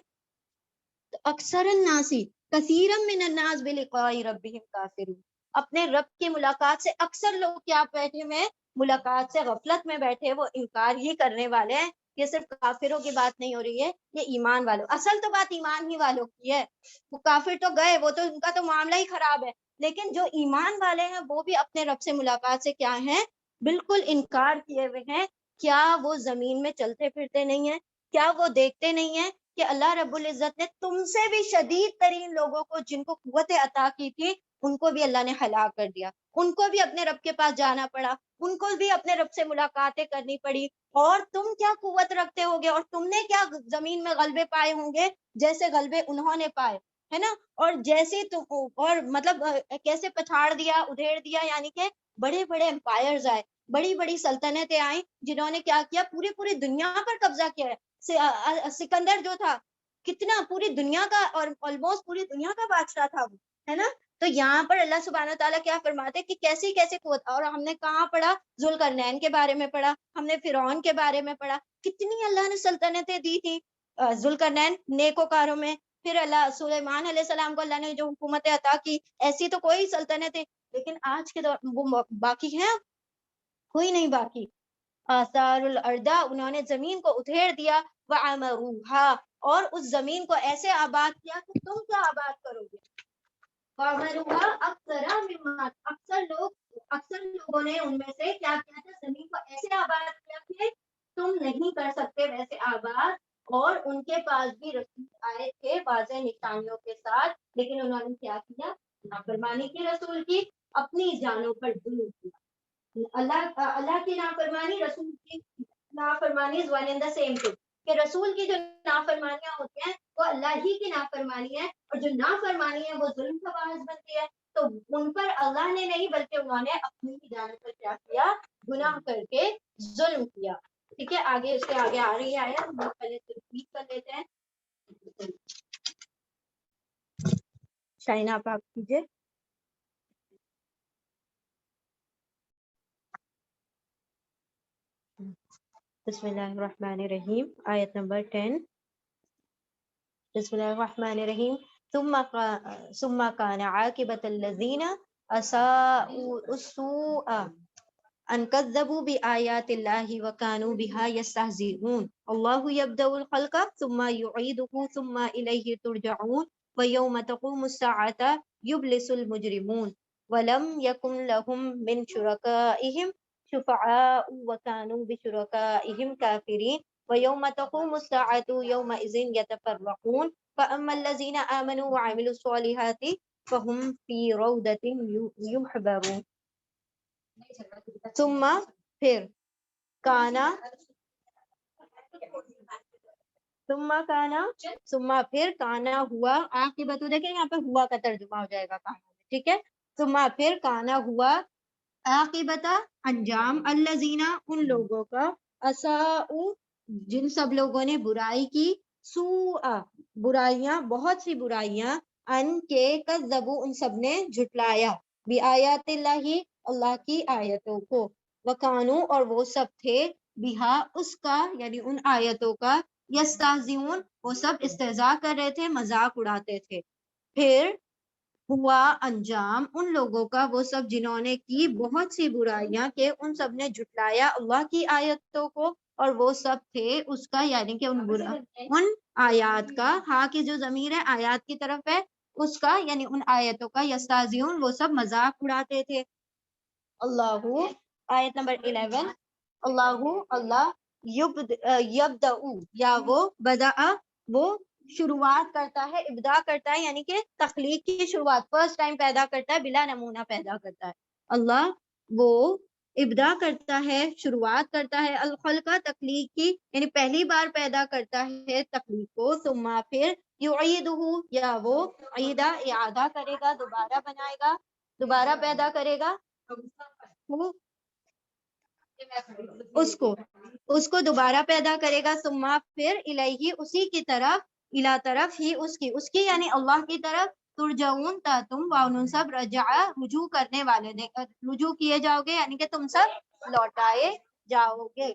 تو اکثر الناسی کثیرا من الناس بلقاء ربهم کافرون, اپنے رب کی ملاقات سے اکثر لوگ کیا بیٹھے ہوئے, ملاقات سے غفلت میں بیٹھے, وہ انکار ہی کرنے والے ہیں. یہ صرف کافروں کی بات نہیں ہو رہی ہے, یہ ایمان والوں, اصل تو بات ایمان ہی والوں کی ہے. وہ کافر تو گئے, وہ تو ان کا تو معاملہ ہی خراب ہے, لیکن جو ایمان والے ہیں وہ بھی اپنے رب سے ملاقات سے کیا ہیں, بالکل انکار کیے ہوئے ہیں. کیا وہ زمین میں چلتے پھرتے نہیں ہیں, کیا وہ دیکھتے نہیں ہیں کہ اللہ رب العزت نے تم سے بھی شدید ترین لوگوں کو جن کو قوت عطا کی تھی ان کو بھی اللہ نے ہلاک کر دیا, ان کو بھی اپنے رب کے پاس جانا پڑا, ان کو بھی اپنے رب سے ملاقاتیں کرنی پڑی. اور تم کیا قوت رکھتے ہوگے, اور تم نے کیا زمین میں غلبے پائے ہوں گے جیسے غلبے انہوں نے پائے, ہے نا. اور جیسے تم اور مطلب کیسے پچھاڑ دیا, ادھیڑ دیا, یعنی کہ بڑے بڑے امپائرز آئے, بڑی بڑی سلطنتیں آئیں جنہوں نے کیا کیا, پوری دنیا پر قبضہ کیا ہے. سکندر جو تھا کتنا پوری دنیا کا اور آلموسٹ پوری دنیا کا بادشاہ تھا وہ, ہے نا. تو یہاں پر اللہ سبحانہ تعالیٰ کیا فرماتے کہ کیسی کیسے قوت, اور ہم نے کہاں پڑھا, ذوالقرنین کے بارے میں پڑھا, ہم نے فرعون کے بارے میں پڑھا, کتنی اللہ نے سلطنتیں دی تھی ذوالقرنین نیکوکاروں میں. پھر اللہ سلیمان علیہ السلام کو اللہ نے جو حکومت عطا کی, ایسی تو کوئی سلطنتیں, لیکن آج کے دور وہ باقی ہیں, کوئی نہیں باقی. آثار الارض, انہوں نے زمین کو ادھیڑ دیا, وعمروها, اور اس زمین کو ایسے آباد کیا کہ تم کیا آباد کرو گے. وعمروها اکثر مما, اکثر لوگوں نے ان میں سے کیا کیا تھا, زمین کو ایسے آباد کیا کہ تم نہیں کر سکتے ویسے آباد. اور ان کے پاس بھی رسول آئے تھے واضح نشانیوں کے ساتھ, لیکن انہوں نے کیا کیا, نافرمانی کی رسول کی, اپنی جانوں پر ظلم کیا. اللہ کی نافرمانی, رسول کی نافرمانی is one and the same thing. کہ رسول کی جو نافرمانیاں ہوتی ہیں وہ اللہ ہی کی نافرمانی ہے، اور جو نافرمانی ہے وہ ظلم کا باعث بنتی ہے، تو ان پر اللہ نے نہیں بلکہ انہوں نے اپنی ہی جانب پر کیا کیا، گناہ کر کے ظلم کیا. ٹھیک ہے، آگے اس کے آگے آ رہی ہے ہم لوگ پہلے ترتیب کر لیتے ہیں. شائنہ آپ کیجیے. بسم اللہ الرحمن الرحیم، آیت نمبر 10. بسم اللہ الرحمن الرحیم. ثم كان عاقبة الذين أساءوا السوء أن كذبوا بآيات الله وكانوا بها يستهزئون. الله يبدأ الخلق ثم يعيده ثم إليه ترجعون ويوم تقوم الساعة يبلس المجرمون ولم يكن لهم من شركائهم شفعاء وكانوا بشركائهم كافرين ويوم تقوم الساعة يومئذ يتفرقون فأما الذين آمنوا وعملوا الصالحات فهم في روضة يحبرون. ثم پھر کانا پھر کانا ہوا، عاقبت دیکھیں یہاں پہ ہوا کا ترجمہ ہو جائے گا کانا. ٹھیک ہے، ثم پھر کانا ہوا، عاقبت انجام، الذین ان لوگوں کا، اساءوا جن سب لوگوں نے برائی کی، سوء برائیاں، بہت سی برائیاں، ان کے کذبوا ان سب نے جھٹلایا، بآیات اللہ اللہ کی آیتوں کو، وکانو اور وہ سب تھے، بہا اس کا یعنی ان آیتوں کا، یستہزئون وہ سب استہزاء کر رہے تھے، مذاق اڑاتے تھے. پھر ہوا انجام ان لوگوں کا، وہ سب جنہوں نے کی بہت سی برائیاں کہ ان سب نے جھٹلایا اللہ کی آیتوں کو، اور وہ سب تھے اس کا یعنی کہ ان آیات کا، ہاں کی جو ضمیر ہے آیات کی طرف ہے اس کا یعنی ان آیتوں کا، یستہزئون وہ سب مذاق اڑاتے تھے. اللہ آیت نمبر 11. اللہ یبدأ یا وہ بدأ وہ شروعات کرتا ہے، ابدا کرتا ہے یعنی کہ تخلیق کی شروعات، فرسٹ ٹائم پیدا کرتا ہے، بلا نمونہ پیدا کرتا ہے. اللہ وہ ابدا کرتا ہے، شروعات کرتا ہے، الخلق تخلیق کی یعنی پہلی بار پیدا کرتا ہے تخلیق کو، ثم پھر یعیدہ یا وہ عیدہ اعادہ کرے گا، دوبارہ بنائے گا، دوبارہ پیدا کرے گا اس کو دوبارہ پیدا کرے گا، ثم پھر الیہ اسی کی طرف، الی طرف ہی اس کی یعنی اللہ کی طرف، ترجعون تم وانون سب رجع رجوع کرنے والے، رجوع کیے جاؤ گے یعنی کہ تم سب لوٹائے جاؤ گے.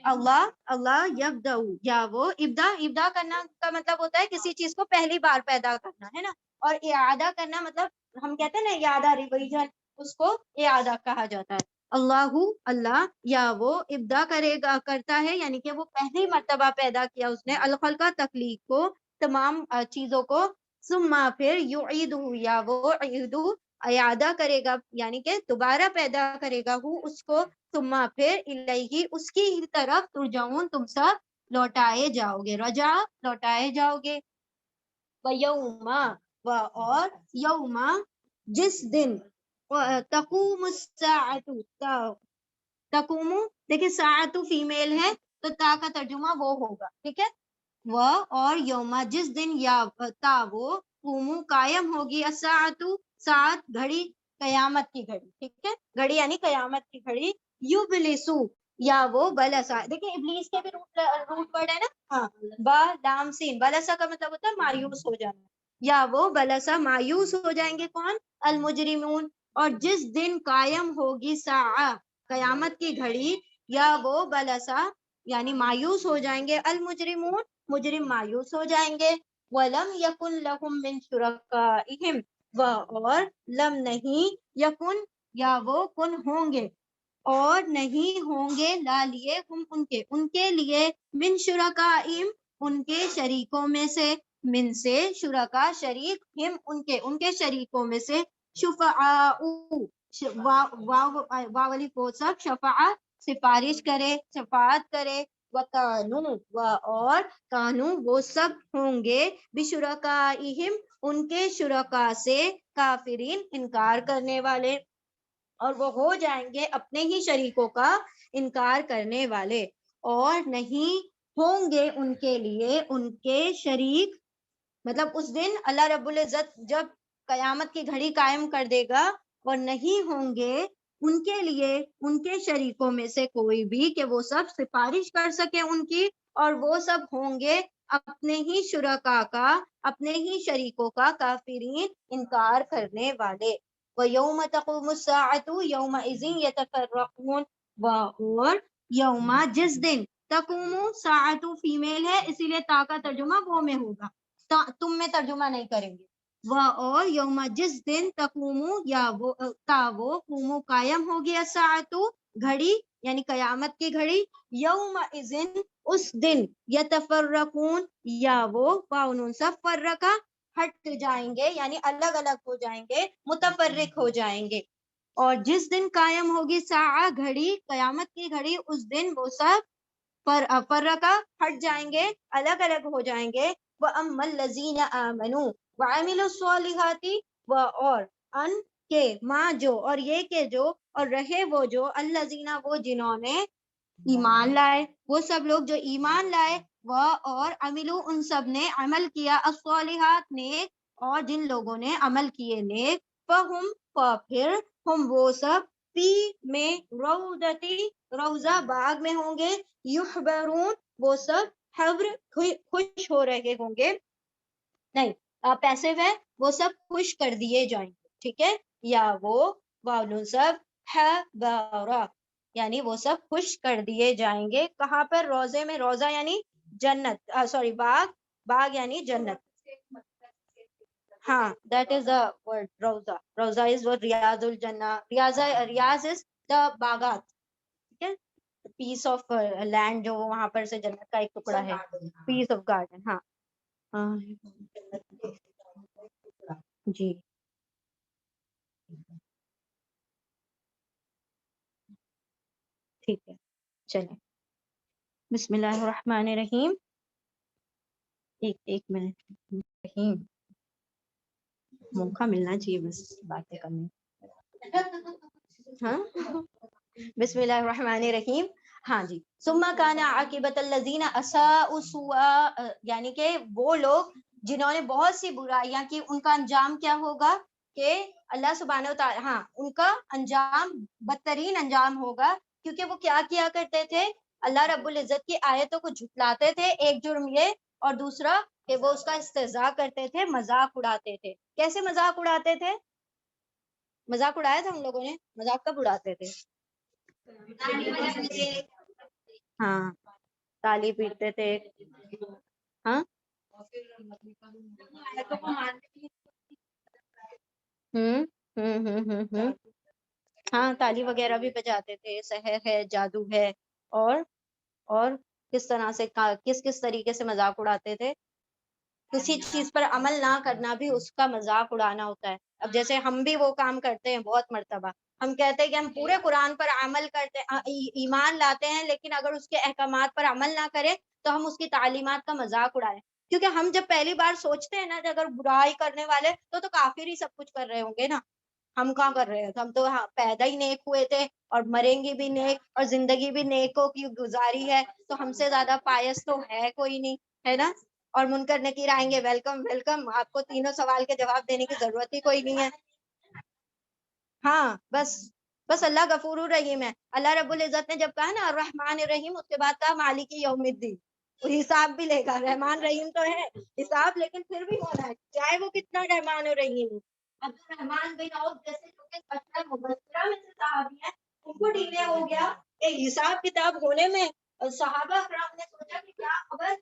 اللہ یبدأ یا وہ ابدا کرنا کا مطلب ہوتا ہے کسی چیز کو پہلی بار پیدا کرنا ہے نا، اور اعادہ کرنا مطلب ہم کہتے ہیں نا اعادہ ریویژن، اس کو اعادہ کہا جاتا ہے. اللہ یا وہ ابدا کرتا ہے یعنی کہ وہ پہلی مرتبہ پیدا کیا اس نے، الخلق تخلیق کو، تمام چیزوں کو، ثم پھر یعیدہ یا وہ اعادہ کرے گا یعنی کہ دوبارہ پیدا کرے گا اس کو، ثم پھر الیہ اس کی ہی طرف، ترجعون تم سب لوٹائے جاؤ گے، رجع لوٹائے جاؤ گے. و اور یوم جس دن، تقوم الساعۃ، تقوم دیکھیں ساعت فیمیل ہے تو تا کا ترجمہ وہ ہوگا. ٹھیک ہے، وہ اور یوم جس دن، یا تا وہ، قومو قائم ہوگی، الساعۃ ساعت گھڑی، قیامت کی گھڑی. ٹھیک ہے، گھڑی یعنی قیامت کی گھڑی. یبلسو یا وہ بلسا، دیکھیں ابلیس کے بھی روٹ ورڈ ہے نا، ہاں با لام سین، بلسا کا مطلب ہوتا ہے مایوس ہو جانا، یا وہ بلسا مایوس ہو جائیں گے کون، المجرمون. اور جس دن قائم ہوگی ساعہ قیامت کی گھڑی، یا وہ بلسا یعنی مایوس ہو جائیں گے، المجرمون مجرم مایوس ہو جائیں گے. وَلَمْ يَكُنْ لَهُمْ مِنْ شُرَكَائِهِمْ اور لم نہیں، یکن یا وہ کن ہوں گے، اور نہیں ہوں گے، لا لیے ہم ان کے لیے، من شرکائہم ان کے شریکوں میں سے، من سے شرکا شریک، ہم ان کے شریکوں میں سے، شفعاء واولی کو سب، شفاعت سفارش کرے، شفاعت کرے، وکانو اور کانو وہ سب ہوں گے، بشرکائہم ان کے شرکا سے، کافرین انکار کرنے والے، اور وہ ہو جائیں گے اپنے ہی شریکوں کا انکار کرنے والے. اور نہیں ہوں گے ان کے لیے ان کے شریک. مطلب اس دن اللہ رب العزت جب قیامت کی گھڑی قائم کر دے گا اور نہیں ہوں گے ان کے لیے ان کے شریکوں میں سے کوئی بھی کہ وہ سب سفارش کر سکے ان کی, اور وہ سب ہوں گے اپنے ہی شرکا کا, اپنے ہی شریکوں کا, کافرین انکار کرنے والے. وَيَوْمَ تَقُومُ السَّاعَةُ يَوْمَئِذٍ يَتَفَرَّقُونَ, اور یوما جس دن, تقوم ساعت فیمیل ہے اسی لیے تا کا ترجمہ وہ میں ہوگا, تم میں ترجمہ نہیں کریں گے. وہ اور یوما جس دن تقوم یا وہ تا وہ قومو قائم ہوگی الساعت گھڑی یعنی قیامت کی گھڑی, یوم اذن اس دن, یتفرقون یا وہ واؤن سب فرقہ ہٹ جائیں گے یعنی الگ الگ ہو جائیں گے, متفرق ہو جائیں گے. اور جس دن قائم ہوگی ساعہ گھڑی, قیامت کی گھڑی, اس دن وہ سب فرقہ ہٹ جائیں گے, الگ الگ ہو جائیں گے. وَأَمَّا الَّذِينَ آمَنُوا وَعَمِلُوا الصَّالِحَاتِ, اور ان کے ماں جو اور یہ کہ جو اور رہے وہ جو, الَّذِينَ وہ جنہوں نے ایمان لائے, وہ سب لوگ جو ایمان لائے, وہ اور عملو ان سب نے عمل کیا, الصالحات نیک, اور جن لوگوں نے عمل کیے نیک, فہم پھر ہم وہ سب فی میں روضتی روضہ باغ میں ہوں گے, یحبرون وہ سب حبر خوش ہو رہے ہوں گے, نہیں پیسے ہے وہ سب خوش کر دیے جائیں گے, ٹھیک ہے, یا وہ واؤن سب حبرا یعنی وہ سب خوش کر دیے جائیں گے. کہاں پر؟ روزے میں, روزہ یعنی جنت, سوری باغ, باغ یعنی جنت. ہاں, that is the word روزہ. روزہ is what ریاض الجنہ, ریاض is the باغات, ٹھیک ہے, پیس آف لینڈ جو وہاں پر سے جنت کا ایک ٹکڑا ہے, پیس آف گارڈن. ہاں جی ٹھیک ہے, چلیں. بسم اللہ الرحمن الرحیم. ایک منٹ, رحیم موقع ملنا چاہیے بس باتیں کرنے. ہاں, بسم اللہ الرحمن الرحیم. ہاں جی, ثم کان عاقبۃ الذین اساءوا سوءا, یعنی کہ وہ لوگ جنہوں نے بہت سی برائیاں کی, ان کا انجام کیا ہوگا کہ اللہ سبحانہ و تعالی, ہاں ان کا انجام بدترین انجام ہوگا, کیونکہ وہ کیا کیا کرتے تھے, اللہ رب العزت کی آیتوں کو جھٹلاتے تھے. ایک جرم یہ, اور دوسرا کہ وہ اس کا استہزاء کرتے تھے, مذاق اڑاتے تھے. کیسے مذاق اڑاتے تھے؟ مذاق اڑایا تھا ہم لوگوں نے, مذاق کب اڑاتے تھے؟ ہاں, تالی پیٹتے تھے. ہاں ہاں, تالی وغیرہ بھی بجاتے تھے, سحر ہے, جادو ہے, اور کس طرح سے, کس طریقے سے مذاق اڑاتے تھے. کسی چیز پر عمل نہ کرنا بھی اس کا مذاق اڑانا ہوتا ہے. اب جیسے ہم بھی وہ کام کرتے ہیں بہت مرتبہ, ہم کہتے ہیں کہ ہم پورے قرآن پر عمل کرتے, ایمان لاتے ہیں, لیکن اگر اس کے احکامات پر عمل نہ کریں تو ہم اس کی تعلیمات کا مذاق اڑائیں. کیونکہ ہم جب پہلی بار سوچتے ہیں نا کہ اگر برائی کرنے والے تو کافر ہی سب کچھ کر رہے ہوں گے نا, ہم کہاں کر رہے ہیں, ہم تو پیدا ہی نیک ہوئے تھے اور مریں گے بھی نیک, اور زندگی بھی نیکوں کی گزاری ہے, تو ہم سے زیادہ پائس تو ہے کوئی نہیں, ہے نا. اور منکر نکیر آئیں گے, ویلکم ویلکم, آپ کو تینوں سوال کے جواب دینے کی ضرورت ہی کوئی نہیں ہے. ہاں بس اللہ غفور الرحیم ہے. اللہ رب العزت نے جب کہا نا الرحمن الرحیم, اس کے بعد کہا مالک یوم الدین, حساب بھی لے گا. رحمان رحیم تو ہے, حساب لیکن پھر بھی ہونا ہے, چاہے وہ کتنا رحمان الرحیم. اب رحمان بن عوف جیسے مبشرہ میں سے صحابی ہیں, ان کو ڈیلے ہو گیا کہ حساب کتاب ہونے میں, صحابہ کرام نے سوچا کہ کیا خبر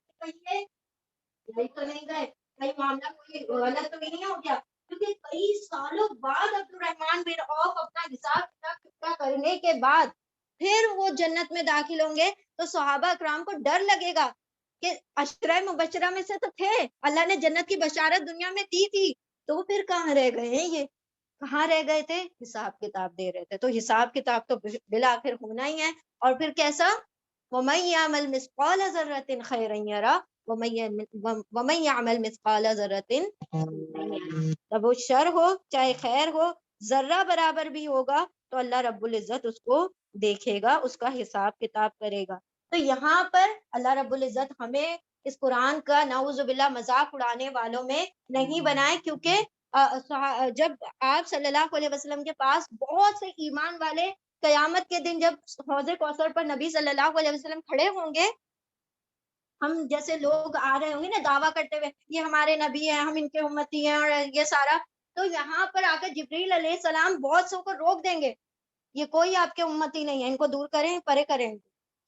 کہیں تو نہیں گئے, کہیں معاملہ کوئی غلط تو نہیں ہو گیا, کیونکہ کئی سالوں بعد عبد الرحمان بن عوف اپنا حساب کتاب کرنے کے بعد پھر وہ جنت میں داخل ہوں گے, تو صحابہ کرام کو ڈر لگے گا کہ عشرہ مبشرہ میں سے تو تھے, اللہ نے جنت کی بشارت دنیا میں دی تھی, تو پھر کہاں رہ گئے ہیں, یہ کہاں رہ گئے تھے, حساب کتاب دے رہے تھے. تو حساب کتاب تو بالآخر ہونا ہی ہے, اور پھر کیسا, وَمَن يَعْمَلْ مِثْقَالَ ذَرَّةٍ خَيْرًا يَرَهُ وَمَن يَعْمَلْ مِثْقَالَ ذَرَّةٍ, تب وہ شر ہو چاہے خیر ہو, ذرہ برابر بھی ہوگا تو اللہ رب العزت اس کو دیکھے گا, اس کا حساب کتاب کرے گا. تو یہاں پر اللہ رب العزت ہمیں اس قرآن کا نعوذ باللہ مذاق اڑانے والوں میں نہیں بنائے، کیونکہ جب آپ صلی اللہ علیہ وسلم کے پاس بہت سے ایمان والے قیامت کے دن جب حوض کوثر پر نبی صلی اللہ علیہ وسلم کھڑے ہوں گے، ہم جیسے لوگ آ رہے ہوں گے نا دعویٰ کرتے ہوئے یہ ہمارے نبی ہیں، ہم ان کے امتی ہیں اور یہ سارا، تو یہاں پر آ کر جبریل علیہ السلام بہت سو کو روک دیں گے، یہ کوئی آپ کے امتی نہیں ہے، ان کو دور کریں، پرے کریں۔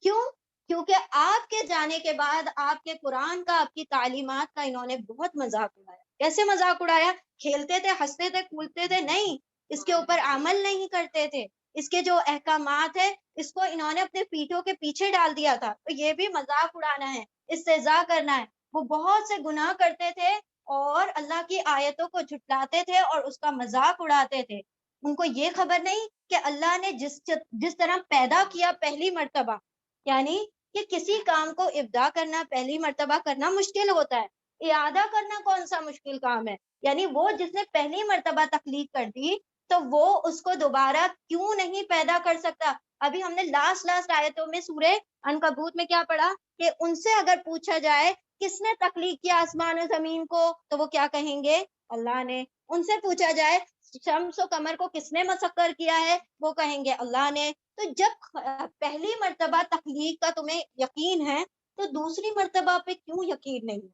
کیوں؟ کیونکہ آپ کے جانے کے بعد آپ کے قرآن کا، آپ کی تعلیمات کا انہوں نے بہت مذاق اڑایا۔ کیسے مذاق اڑایا؟ کھیلتے تھے، ہنستے تھے، کودتے تھے، نہیں، اس کے اوپر عمل نہیں کرتے تھے، اس کے جو احکامات ہیں اس کو انہوں نے اپنے پیٹھوں کے پیچھے ڈال دیا تھا، تو یہ بھی مذاق اڑانا ہے، استہزاء کرنا ہے۔ وہ بہت سے گناہ کرتے تھے اور اللہ کی آیتوں کو جھٹلاتے تھے اور اس کا مذاق اڑاتے تھے۔ ان کو یہ خبر نہیں کہ اللہ نے جس طرح پیدا کیا پہلی مرتبہ، یعنی کہ کسی کام کو ابدا کرنا، پہلی مرتبہ کرنا مشکل ہوتا ہے، اعادہ کرنا کون سا مشکل کام ہے؟ یعنی وہ جس نے پہلی مرتبہ تخلیق کر دی تو وہ اس کو دوبارہ کیوں نہیں پیدا کر سکتا؟ ابھی ہم نے لاسٹ آیتوں میں سورہ عنکبوت میں کیا پڑھا کہ ان سے اگر پوچھا جائے کس نے تخلیق کیا آسمان و زمین کو، تو وہ کیا کہیں گے؟ اللہ نے۔ ان سے پوچھا جائے شمس و قمر کو کس نے مسخر کیا ہے، وہ کہیں گے اللہ نے۔ تو جب پہلی مرتبہ تخلیق کا تمہیں یقین ہے تو دوسری مرتبہ پہ کیوں یقین نہیں؟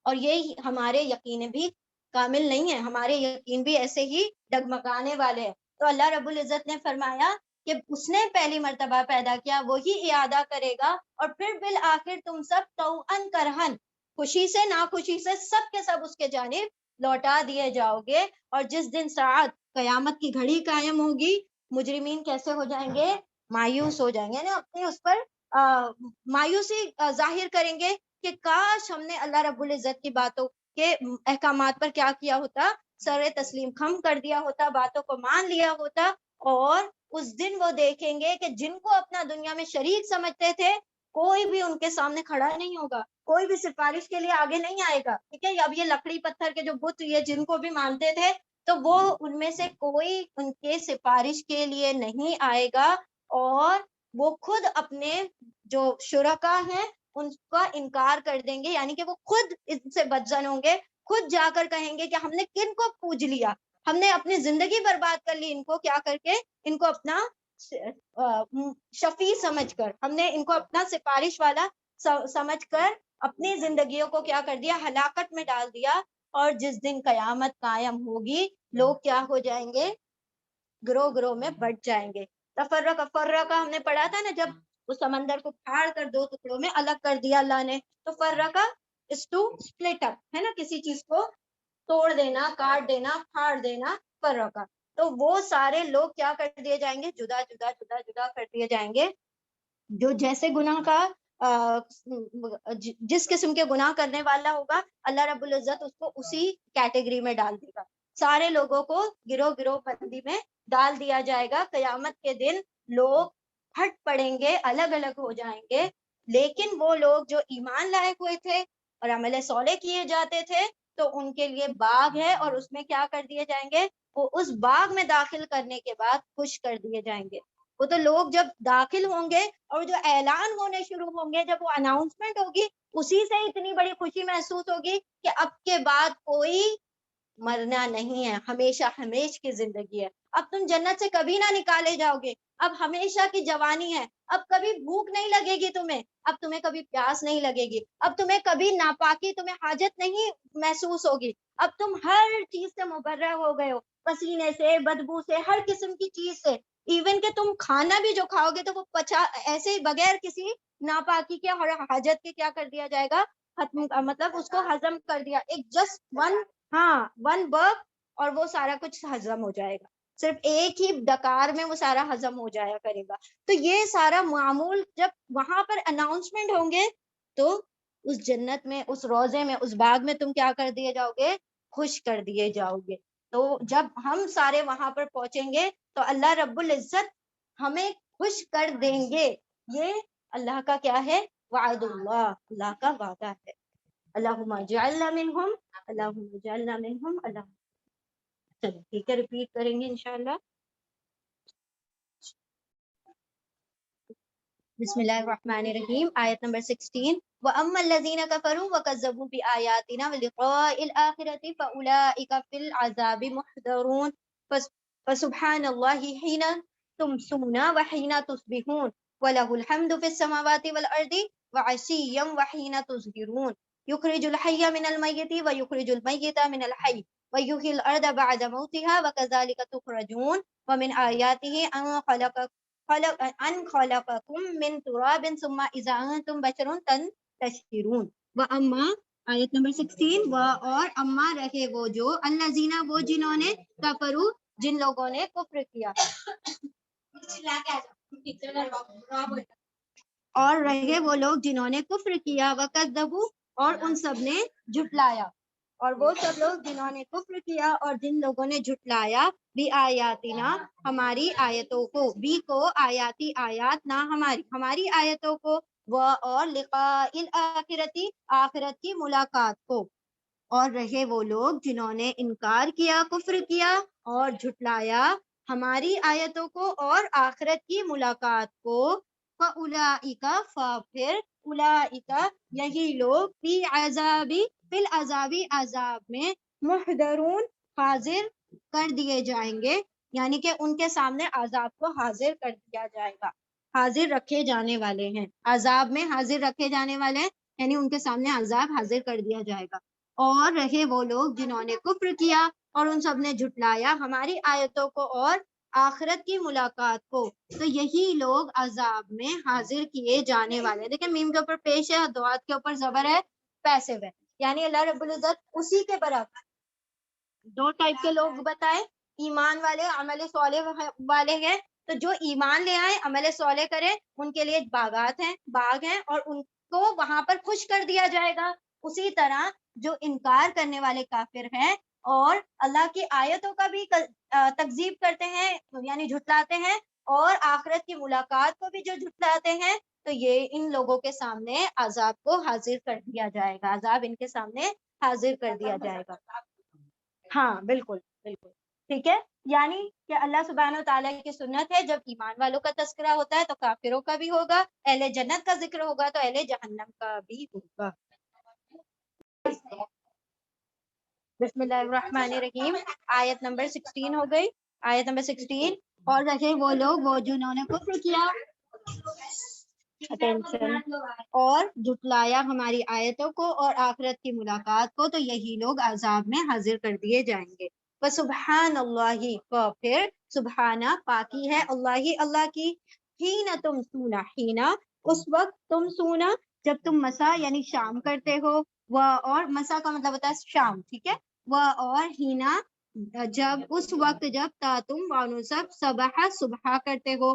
اور یہ ہمارے یقین بھی کامل نہیں ہے، ہمارے یقین بھی ایسے ہی ڈگمگانے والے ہیں۔ تو اللہ رب العزت نے فرمایا کہ اس نے پہلی مرتبہ پیدا کیا، وہی اعادہ کرے گا، اور پھر بالآخر تم سب توأن کرہن، خوشی سے ناخوشی سے، سب کے سب اس کے جانب لوٹا دیے جاؤ گے۔ اور جس دن ساعت قیامت کی گھڑی قائم ہوگی، مجرمین کیسے ہو جائیں گے؟ مایوس ہو جائیں گے، یعنی اپنے اس پر مایوسی ظاہر کریں گے کہ کاش ہم نے اللہ رب العزت کی باتوں کے احکامات پر کیا کیا ہوتا، سر تسلیم خم کر دیا ہوتا، باتوں کو مان لیا ہوتا۔ اور اس دن وہ دیکھیں گے کہ جن کو اپنا دنیا میں شریک سمجھتے تھے، کوئی بھی ان کے سامنے کھڑا نہیں ہوگا، کوئی بھی سفارش کے لیے آگے نہیں آئے گا، ٹھیک ہے؟ اب یہ لکڑی پتھر کے جو بت یہ جن کو بھی مانتے تھے، تو وہ ان میں سے کوئی ان کے سفارش کے لیے نہیں آئے گا، اور وہ خود اپنے جو شرکا ہیں ان کا انکار کر دیں گے، یعنی کہ وہ خود ان سے بدزن ہوں گے، خود جا کر کہیں گے کہ ہم نے کن کو پوج لیا، ہم نے اپنی زندگی برباد کر لی ان کو کیا کر کے، ان کو اپنا شفیع سمجھ کر، ہم نے ان کو اپنا سفارش والا سمجھ کر اپنی زندگیوں کو کیا کر دیا، ہلاکت میں ڈال دیا۔ اور جس دن قیامت قائم ہوگی، لوگ کیا ہو جائیں گے؟ گروہ گروہ میں بٹ جائیں گے۔ فرقہ ہم نے پڑھا تھا نا، جب اس سمندر کو پھاڑ کر دو ٹکڑوں میں الگ کر دیا اللہ نے، تو فرقہ is to split up ہے نا، کسی چیز کو توڑ دینا، کاٹ دینا، پھاڑ دینا، فرقہ۔ تو وہ سارے لوگ کیا کر دیے جائیں گے؟ جدا جدا جدا جدا کر دیے جائیں گے۔ جو جیسے گناہ کا جس قسم کے گناہ کرنے والا ہوگا، اللہ رب العزت اس کو اسی کیٹیگری میں ڈال دے گا، سارے لوگوں کو گروہ گروہ بندی میں ڈال دیا جائے گا۔ قیامت کے دن لوگ ہٹ پڑیں گے، الگ الگ ہو جائیں گے، لیکن وہ لوگ جو ایمان لائق ہوئے تھے اور عمل صالح کیے جاتے تھے، تو ان کے لیے باغ ہے، اور اس میں کیا کر دیے جائیں گے؟ وہ اس باغ میں داخل کرنے کے بعد خوش کر دیے جائیں گے۔ وہ تو لوگ جب داخل ہوں گے اور جو اعلان ہونے شروع ہوں گے، جب وہ اناؤنسمنٹ ہوگی، اسی سے اتنی بڑی خوشی محسوس ہوگی کہ اب کے بعد کوئی مرنا نہیں ہے، ہمیشہ ہمیش کی زندگی ہے، اب تم جنت سے کبھی نہ نکالے جاؤ گے، اب ہمیشہ کی جوانی ہے، اب کبھی بھوک نہیں لگے گی تمہیں، اب تمہیں کبھی پیاس نہیں لگے گی، اب تمہیں کبھی ناپاکی، تمہیں حاجت نہیں محسوس ہوگی، اب تم ہر چیز سے مبرہ ہو گئے ہو، پسینے سے، بدبو سے، ہر قسم کی چیز سے، ایون کہ تم کھانا بھی جو کھاؤ گے تو وہ ایسے ہی بغیر کسی ناپاکی کے اور حاجت کے کیا کر دیا جائے گا؟ ختم، مطلب اس کو ہضم کر دیا، ایک جسٹ ون برپ، اور وہ سارا کچھ ہضم ہو جائے گا، صرف ایک ہی ڈکار میں وہ سارا ہضم ہو جایا کرے گا۔ تو یہ سارا معمول جب وہاں پر اناؤنسمنٹ ہوں گے، تو اس جنت میں، اس روزے میں، اس باغ میں تم کیا کر دیے جاؤ گے؟ خوش کر دیے جاؤ گے۔ تو جب ہم سارے وہاں پر پہنچیں گے تو اللہ رب العزت ہمیں خوش کر دیں گے۔ یہ اللہ کا کیا ہے؟ وعد اللہ، اللہ کا وعدہ ہے۔ اللہم اجعلنا منہم، اللہم اجعلنا منہم، اللہ۔ چلو ٹھیک ہے، ریپیٹ کریں گے انشاءاللہ۔ بسم اللہ الرحمن الرحیم، آیت نمبر 16. وَأَمَّا الَّذِينَ كَفَرُوا وَكَذَّبُوا بِآيَاتِنَا وَلِقَاءِ الْآخِرَةِ فَأُولَٰئِكَ فِي الْعَذَابِ مُحْضَرُونَ فَسُبْحَانَ اللَّهِ حِينَ تُمْسُونَ وَحِينَ تُصْبِحُونَ وَلَهُ الْحَمْدُ فِي السَّمَاوَاتِ وَالْأَرْضِ وَعَشِيًّا وَحِينَ تُظْهِرُونَ يُخْرِجُ الْحَيَّ مِنَ الْمَيِّتِ وَيُخْرِجُ الْمَيِّتَ مِنَ الْحَيِّ وَيُحْيِي الْأَرْضَ بَعْدَ مَوْتِهَا وَكَذَٰلِكَ تُخْرَجُونَ وَمِنْ آيَاتِهِ أن خلقكم من تراب ثم إذا أنتم بشر تنتشرون. وأما آیت نمبر 16. اور اما رہے وہ جو الذین وہ جنہوں نے کفروا جن لوگوں نے کفر کیا اور رہے وہ لوگ جنہوں نے کفر کیا وکذبوا اور ان سب نے جھٹلایا اور وہ سب لوگ جنہوں نے کفر کیا اور جن لوگوں نے جھٹلایا بھی آیاتنا ہماری آیتوں کو بھی کو آیاتی آیات نہ ہماری آیتوں کو وہ اور لقاء الآخرتی آخرت کی ملاقات کو اور رہے وہ لوگ جنہوں نے انکار کیا کفر کیا اور جھٹلایا ہماری آیتوں کو اور آخرت کی ملاقات کو فَأُولَٰئِکَ پھر اولئک یہی لوگ فی العذابی عذاب میں محضرون حاضر کر دیے جائیں گے، یعنی کہ ان کے سامنے عذاب کو حاضر کر دیا جائے گا، حاضر رکھے جانے والے ہیں، عذاب میں حاضر رکھے جانے والے ہیں، یعنی ان کے سامنے عذاب حاضر کر دیا جائے گا۔ اور رہے وہ لوگ جنہوں نے کفر کیا اور ان سب نے جھٹلایا ہماری آیتوں کو اور آخرت کی ملاقات کو، تو یہی لوگ عذاب میں حاضر کیے جانے والے۔ دیکھیں میم کے اوپر پیش ہے، دعات کے اوپر زبر ہے، پیسو ہے، یعنی اللہ رب العزت اسی کے برعکس دو ٹائپ کے لوگ بتائے، ایمان والے عمل صالح والے ہیں، تو جو ایمان لے آئے عمل صالح کرے ان کے لیے باغات ہیں، باغ ہیں، اور ان کو وہاں پر خوش کر دیا جائے گا۔ اسی طرح جو انکار کرنے والے کافر ہیں اور اللہ کی آیتوں کا بھی تکذیب کرتے ہیں یعنی جھٹلاتے ہیں اور آخرت کی ملاقات کو بھی جو جھٹلاتے ہیں، تو یہ ان لوگوں کے سامنے عذاب کو حاضر کر دیا جائے گا، عذاب ان کے سامنے حاضر کر دیا جائے گا۔ ہاں بالکل بالکل ٹھیک ہے، یعنی کہ اللہ سبحانہ و تعالیٰ کی سنت ہے، جب ایمان والوں کا تذکرہ ہوتا ہے تو کافروں کا بھی ہوگا، اہل جنت کا ذکر ہوگا تو اہل جہنم کا بھی ہوگا۔ بسم اللہ الرحمن الرحیم، آیت نمبر 16 ہو گئی، آیت نمبر 16۔ اور رہے وہ لوگ وہ جنہوں نے کفر کیا اور جھٹلایا ہماری آیتوں کو اور آخرت کی ملاقات کو، تو یہی لوگ عذاب میں حاضر کر دیے جائیں گے۔ فسبحان اللہ، پھر سبحانہ پاکی ہے اللہ کی، حین تم سونا، حین اس وقت، تم سونا جب تم مسا یعنی شام کرتے ہو، وہ اور مسا کا مطلب ہوتا ہے شام، ٹھیک ہے، وہ اور ہینا جب اس وقت جب تم وانو سب صبح صبح کرتے ہو،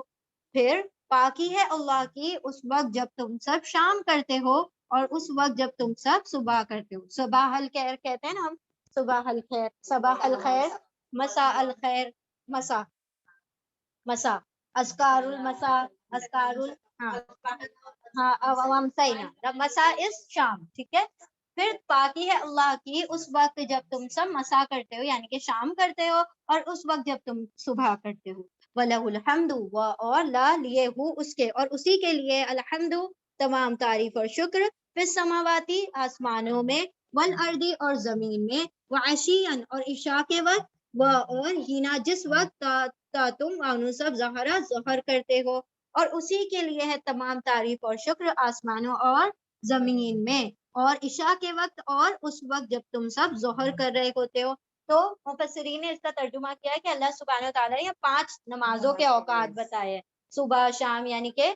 پھر پاکی ہے اللہ کی اس وقت جب تم سب شام کرتے ہو اور اس وقت جب تم سب صبح کرتے ہو۔ صباح الخیر کہتے ہیں نا ہم، صباح الخیر، صباح الخیر، مساء الخیر، مسا مسا، اذکار المسا، اذکار ہاں عوام صحیح نا، مسا اس شام، ٹھیک ہے۔ پھر پاکی ہے اللہ کی اس وقت جب تم سب مسا کرتے ہو یعنی کہ شام کرتے ہو اور اس وقت جب تم صبح کرتے ہو۔ وَلَهُ الْحَمْدُ اور لا لیے ہو اس کے اور اسی کے لیے الحمد تمام تعریف اور شکر، فی السماواتی آسمانوں میں، والارض اور زمین میں، وعشیاً اور عشاء کے وقت، اور ہینا جس وقت تم آنو سب ظہر کرتے ہو، اور اسی کے لیے ہے تمام تعریف اور شکر آسمانوں اور زمین میں، اور عشاء کے وقت اور اس وقت جب تم سب ظہر کر رہے ہوتے ہو۔ تو مفسرین نے اس کا ترجمہ کیا ہے کہ اللہ سبحانہ و تعالیٰ نے 5 نمازوں کے اوقات بتائے ہیں، صبح شام، یعنی کہ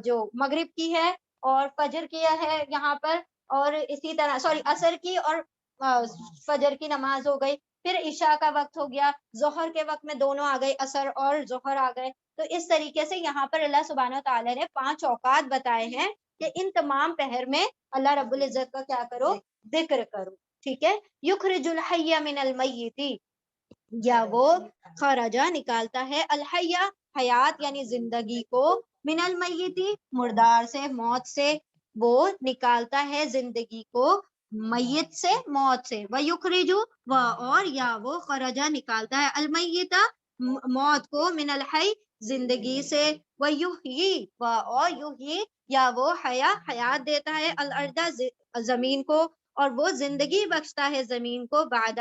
جو مغرب کی ہے اور فجر کی ہے یہاں پر، اور اسی طرح عصر کی اور فجر کی نماز ہو گئی، پھر عشاء کا وقت ہو گیا، ظہر کے وقت میں دونوں آ گئے، عصر اور ظہر آ گئے۔ تو اس طریقے سے یہاں پر اللہ سبحانہ و تعالیٰ نے 5 اوقات بتائے ہیں کہ ان تمام پہر میں اللہ رب العزت کا کیا کرو، ذکر کرو، ٹھیک ہے۔ یخرج الحی من المیت، یا وہ خرجہ نکالتا ہے، الحیہ حیات یعنی زندگی کو، من المیتی مردار سے، موت سے، وہ نکالتا ہے زندگی کو میت سے، موت سے، وَيُخْرِجُ اور یا وہ خرجہ نکالتا ہے المیتہ موت کو، من الحی زندگی سے، وَيُحْيِي اور یحیی یا وہ حیات دیتا ہے، الارض زمین کو، اور وہ زندگی بخشتا ہے زمین کو، بعد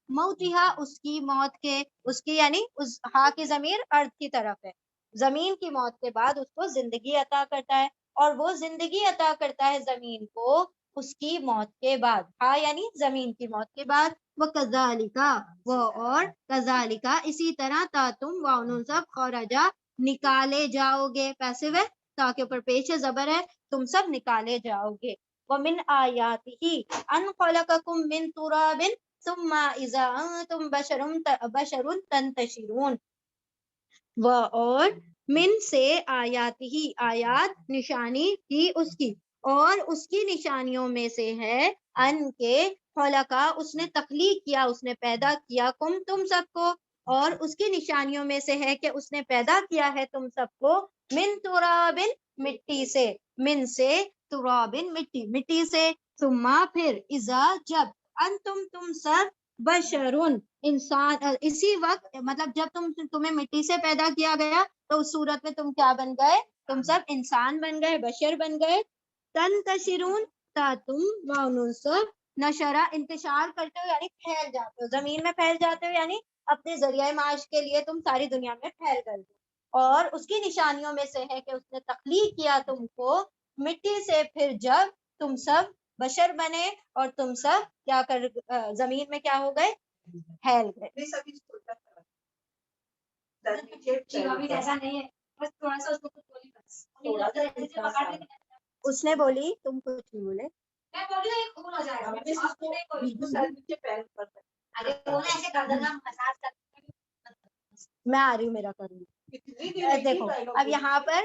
موتہا اس کی موت کے، اس کی یعنی اس ہا کی ضمیر ارض کی طرف ہے، زمین کی موت کے بعد اس کو زندگی عطا کرتا ہے، اور وہ زندگی عطا کرتا ہے زمین کو اس کی موت کے بعد، ہا یعنی زمین کی موت کے بعد، وہ کذالکا وہ اور کذالکا اسی طرح تا تم واؤن سب خرجا نکالے جاؤ گے، پیسو ہے تا کے اوپر پیش زبر ہے، تم سب نکالے جاؤ گے، ومن آیاتہ ان خلقکم من تراب ثم اذا انتم بشر تنتشرون، وہ اور من سے آیات ہی آیات نشانی ہی اس کی، اور اس کی نشانیوں میں سے ہے ان کے خلقا اس نے تخلیق کیا، اس نے پیدا کیا، تم سب کو، اور اس کی نشانیوں میں سے ہے کہ اس نے پیدا کیا ہے تم سب کو من ترابن مٹی سے، من سے ترابن مٹی سے، ثم پھر اذا جب تم سب بشرون انسان، اسی وقت مطلب جب تمہیں مٹی سے پیدا کیا گیا تو اس صورت میں تم کیا بن گئے، تم سب انسان بن گئے، بشر بن گئے، تنتشرون تا تم سب نشرہ انتشار کرتے ہو یعنی پھیل جاتے ہو، زمین میں پھیل جاتے ہو یعنی اپنے ذریعہ معاش کے لیے تم ساری دنیا میں پھیل گئے ہو، اور اس کی نشانیوں میں سے ہے کہ اس نے تخلیق کیا تم کو مٹی سے، پھر جب تم سب بشر بنے اور تم سب کیا کر زمین میں کیا ہو گئے، پھیل گئے۔ ایسا نہیں ہے، بس تھوڑا سا اس نے بولی، تم کچھ نہیں بولے، میں آ رہی ہوں، میرا کروں گی۔ دیکھو اب یہاں پر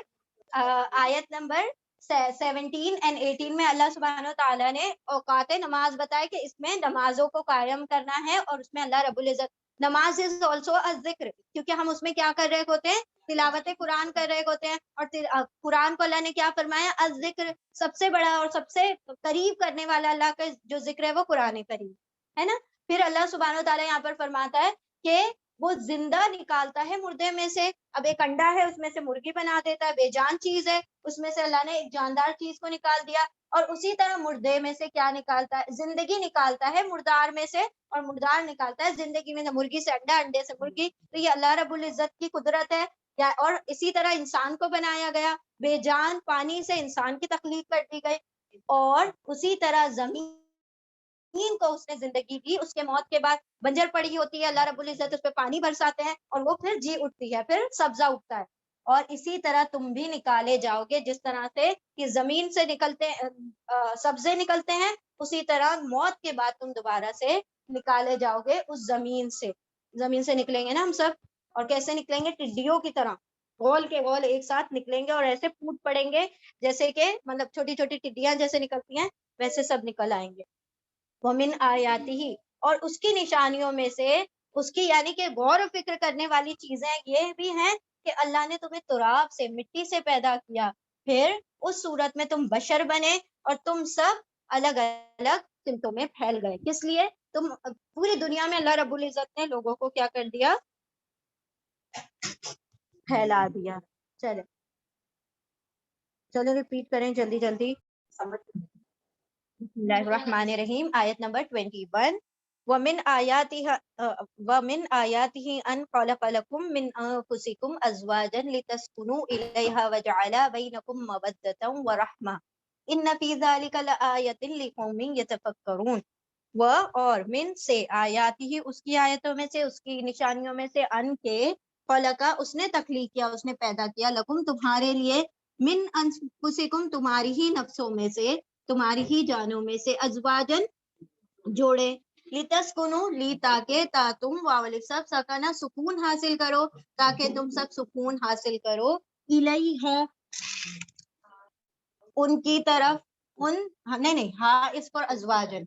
آیت نمبر 17 and 18 میں اللہ سبحانہ تعالیٰ نے اوقات نماز بتائے کہ اس میں نمازوں کو قائم کرنا ہے، اور اس میں اللہ رب العزت، نماز از آلسو الذکر، کیونکہ ہم اس میں کیا کر رہے ہوتے ہیں، تلاوت قرآن کر رہے ہوتے ہیں، اور قرآن کو اللہ نے کیا فرمایا، الذکر، سب سے بڑا اور سب سے قریب کرنے والا اللہ کا جو ذکر ہے وہ قرآن کریم ہے نا۔ پھر اللہ سبحانہ تعالیٰ یہاں پر فرماتا ہے کہ وہ زندہ نکالتا ہے مردے میں سے، اب ایک انڈا ہے اس میں سے مرغی بنا دیتا ہے، بے جان چیز ہے، اس میں سے اللہ نے ایک جاندار چیز کو نکال دیا، اور اسی طرح مردے میں سے کیا نکالتا ہے، زندگی نکالتا ہے مردار میں سے، اور مردار نکالتا ہے زندگی میں سے، مرغی سے انڈا، انڈے سے مرغی، تو یہ اللہ رب العزت کی قدرت ہے۔ اور اسی طرح انسان کو بنایا گیا، بے جان پانی سے انسان کی تخلیق کر دی گئی، اور اسی طرح زمین کو اس نے زندگی دی، اس کے موت کے بعد بنجر پڑی ہوتی ہے، اللہ رب العزت اس پہ پانی برساتے ہیں اور وہ پھر جی اٹھتی ہے، پھر سبزہ اٹھتا ہے، اور اسی طرح تم بھی نکالے جاؤ گے، جس طرح سے کہ زمین سے نکلتے سبزے نکلتے ہیں، اسی طرح موت کے بعد تم دوبارہ سے نکالے جاؤ گے اس زمین سے نکلیں گے نا ہم سب، اور کیسے نکلیں گے، ٹڈیوں کی طرح گول کے گول ایک ساتھ نکلیں گے، اور ایسے پھوٹ پڑیں گے جیسے کہ مطلب چھوٹی چھوٹی ٹڈیاں جیسے نکلتی ہیں ویسے سب نکل آئیں گے۔ ومن آیاتی ہی اور اس کی نشانیوں میں سے، اس کی یعنی کہ غور و فکر کرنے والی چیزیں یہ بھی ہیں کہ اللہ نے تمہیں تراب سے، مٹی سے پیدا کیا، پھر اس صورت میں تم بشر بنے، اور تم سب الگ الگ سمتوں میں پھیل گئے، کس لیے، تم پوری دنیا میں اللہ رب العزت نے لوگوں کو کیا کر دیا، پھیلا دیا۔ چلو ریپیٹ کریں جلدی جلدی۔ بسم اللہ الرحمن الرحیم، آیت نمبر 21، وَمِنْ آيَاتِهِ أَنْ خَلَقَ لَكُم مِّنْ أَنفُسِكُمْ أَزْوَاجًا لِتَسْكُنُوا إِلَيْهَا وَجَعَلَ بَيْنَكُم مَّوَدَّةً وَرَحْمَةً إِنَّ فِي ذَلِكَ لَآيَةٍ لِقَوْمٍ يَتَفَكَّرُونَ، اور من سے آیات ہی اس کی آیتوں میں سے، اس کی نشانیوں میں سے، ان کے خلقا اس نے تخلیق کیا، اس نے پیدا کیا، لکم تمہارے لیے، من انفسکم تمہاری ہی نفسوں میں سے، تمہاری ہی جانوں میں سے، ازواجن جوڑے، لتسکنو لی تاکہ، تا تم واولف سب سکنا سکون حاصل کرو، تاکہ تم سب سکون حاصل کرو، الیہا ان کی طرف، نہیں ہاں اس پر ازواجن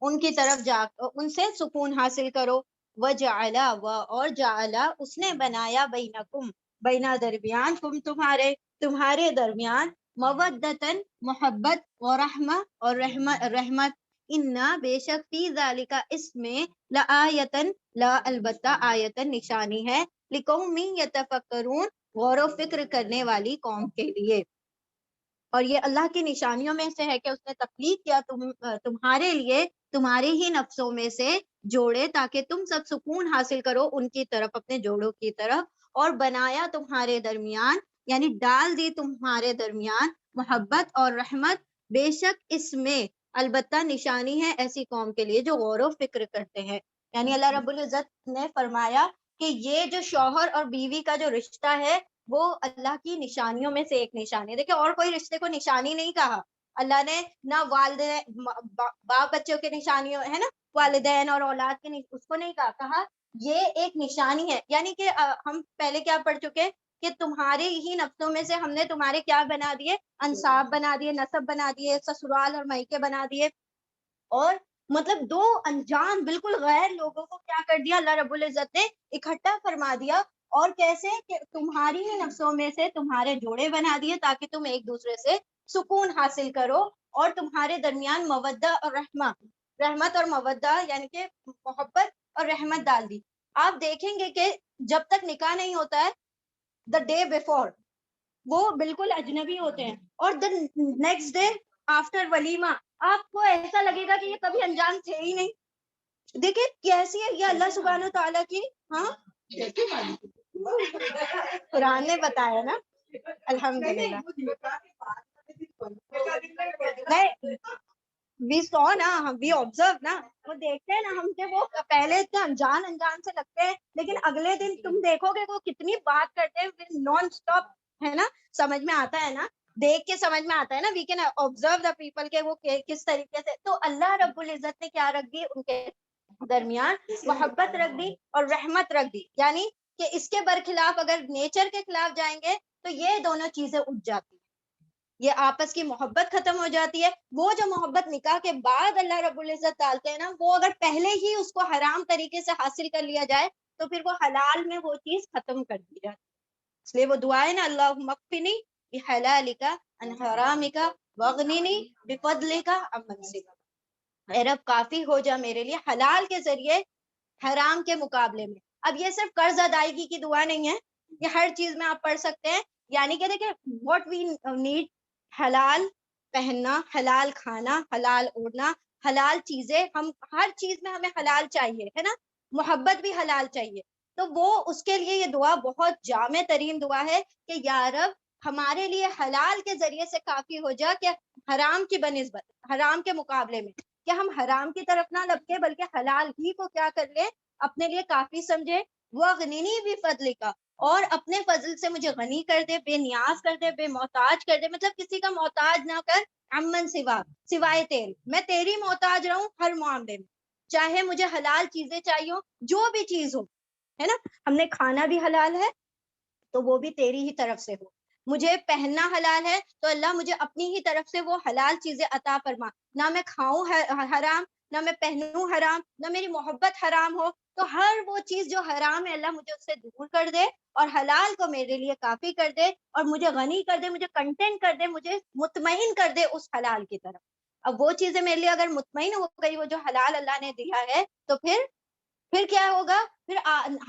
ان کی طرف جا ان سے سکون حاصل کرو، وجعلا اور جعلا اس نے بنایا، بینکم بینا درمیان، تمہارے درمیان، مودتن محبت، ورحمہ اور رحمت، انا بے شک فی ذالک اس میں، لآیتن لا البتہ آیتن نشانی ہے، لقوم یتفکرون، غور و فکر کرنے والی قوم کے لیے. اور یہ اللہ کی نشانیوں میں سے ہے کہ اس نے تخلیق کیا تمہارے لیے تمہارے ہی نفسوں میں سے جوڑے تاکہ تم سب سکون حاصل کرو ان کی طرف، اپنے جوڑوں کی طرف، اور بنایا تمہارے درمیان، یعنی ڈال دی تمہارے درمیان محبت اور رحمت. بے شک اس میں البتہ نشانی ہے ایسی قوم کے لیے جو غور و فکر کرتے ہیں. یعنی اللہ رب العزت نے فرمایا کہ یہ جو شوہر اور بیوی کا جو رشتہ ہے وہ اللہ کی نشانیوں میں سے ایک نشانی ہے. دیکھیں اور کوئی رشتے کو نشانی نہیں کہا اللہ نے، نہ والدین باپ بچوں کے نشانیوں ہے نا، والدین اور اولاد کے اس کو نہیں کہا یہ ایک نشانی ہے. یعنی کہ ہم پہلے کیا پڑھ چکے کہ تمہارے ہی نفسوں میں سے ہم نے تمہارے کیا بنا دیے، انساب بنا دیے، نسب بنا دیے، سسرال اور میکے بنا دیے، اور مطلب دو انجان بالکل غیر لوگوں کو کیا کر دیا اللہ رب العزت نے اکٹھا فرما دیا. اور کیسے کہ تمہاری ہی نفسوں میں سے تمہارے جوڑے بنا دیے تاکہ تم ایک دوسرے سے سکون حاصل کرو، اور تمہارے درمیان مودہ اور رحمت اور مودہ یعنی کہ محبت اور رحمت ڈال دی. آپ دیکھیں گے کہ جب تک نکاح نہیں ہوتا ہے دا ڈے بیفور وہ بالکل اجنبی ہوتے ہیں، اور دا نیکسٹ ڈے آفٹر ولیمہ آپ کو ایسا لگے گا کہ یہ کبھی انجان تھے ہی نہیں. دیکھیں کیسی ہے یہ اللہ سبحانہ تعالیٰ کی، ہاں قرآن نے بتایا نا الحمدللہ. وی سو نا، وی آبزرو نا، وہ دیکھتے ہیں نا ہم سے، وہ پہلے اتنے انجان سے لگتے ہیں لیکن اگلے دن تم دیکھو گے وہ کتنی بات کرتے ہیں نان اسٹاپ، ہے نا. سمجھ میں آتا ہے نا، دیکھ کے سمجھ میں آتا ہے نا، we can observe the people کہ وہ کس طریقے سے. تو اللہ رب العزت نے کیا رکھ دی ان کے درمیان، محبت رکھ دی اور رحمت رکھ دی. یعنی کہ اس کے برخلاف اگر نیچر کے خلاف جائیں گے تو یہ دونوں چیزیں اٹھ جاتی ہیں، یہ آپس کی محبت ختم ہو جاتی ہے. وہ جو محبت نکاح کے بعد اللہ رب العزت ڈالتے ہیں نا، وہ اگر پہلے ہی اس کو حرام طریقے سے حاصل کر لیا جائے تو پھر وہ حلال میں وہ چیز ختم کر دی جاتی. اس لیے وہ دعا ہے نا، اللہم اکفنی بحلالک عن حرامک واغننی بفضلک عمن سواک. اے رب کافی ہو جا میرے لیے حلال کے ذریعے حرام کے مقابلے میں. اب یہ صرف قرض ادائیگی کی دعا نہیں ہے، یہ ہر چیز میں آپ پڑھ سکتے ہیں. یعنی کہ دیکھیں واٹ وی نیڈ، حلال پہننا، حلال کھانا، حلال اوڑھنا، حلال چیزیں، ہم ہر چیز میں ہمیں حلال چاہیے، ہے نا. محبت بھی حلال چاہیے. تو وہ اس کے لیے یہ دعا بہت جامع ترین دعا ہے کہ یا رب ہمارے لیے حلال کے ذریعے سے کافی ہو جا کہ حرام کی بنسبت، حرام کے مقابلے میں کہ ہم حرام کی طرف نہ لپکے بلکہ حلال ہی کو کیا کر لیں، اپنے لیے کافی سمجھے. وَغْنِنِي بِفَضْلِكَ، اور اپنے فضل سے مجھے غنی کر دے، بے نیاز کر دے، بے محتاج کر دے. مطلب کسی کا محتاج نہ کر، عمن سوا، سوائے تیرے، میں تیری محتاج رہوں ہر معاملے میں. چاہے مجھے حلال چیزیں چاہیے، جو بھی چیز ہو، ہے نا. ہم نے کھانا بھی حلال ہے تو وہ بھی تیری ہی طرف سے ہو. مجھے پہننا حلال ہے تو اللہ مجھے اپنی ہی طرف سے وہ حلال چیزیں عطا فرما. نہ میں کھاؤں حرام، نہ میں پہنوں حرام، نہ میری محبت حرام ہو. تو ہر وہ چیز جو حرام ہے اللہ مجھے اس سے دور کر دے اور حلال کو میرے لیے کافی کر دے، اور مجھے غنی کر دے، مجھے کنٹینٹ کر دے، مجھے مطمئن کر دے اس حلال کی طرف. اب وہ چیزیں میرے لیے اگر مطمئن ہو گئی، وہ جو حلال اللہ نے دیا ہے، تو پھر کیا ہوگا، پھر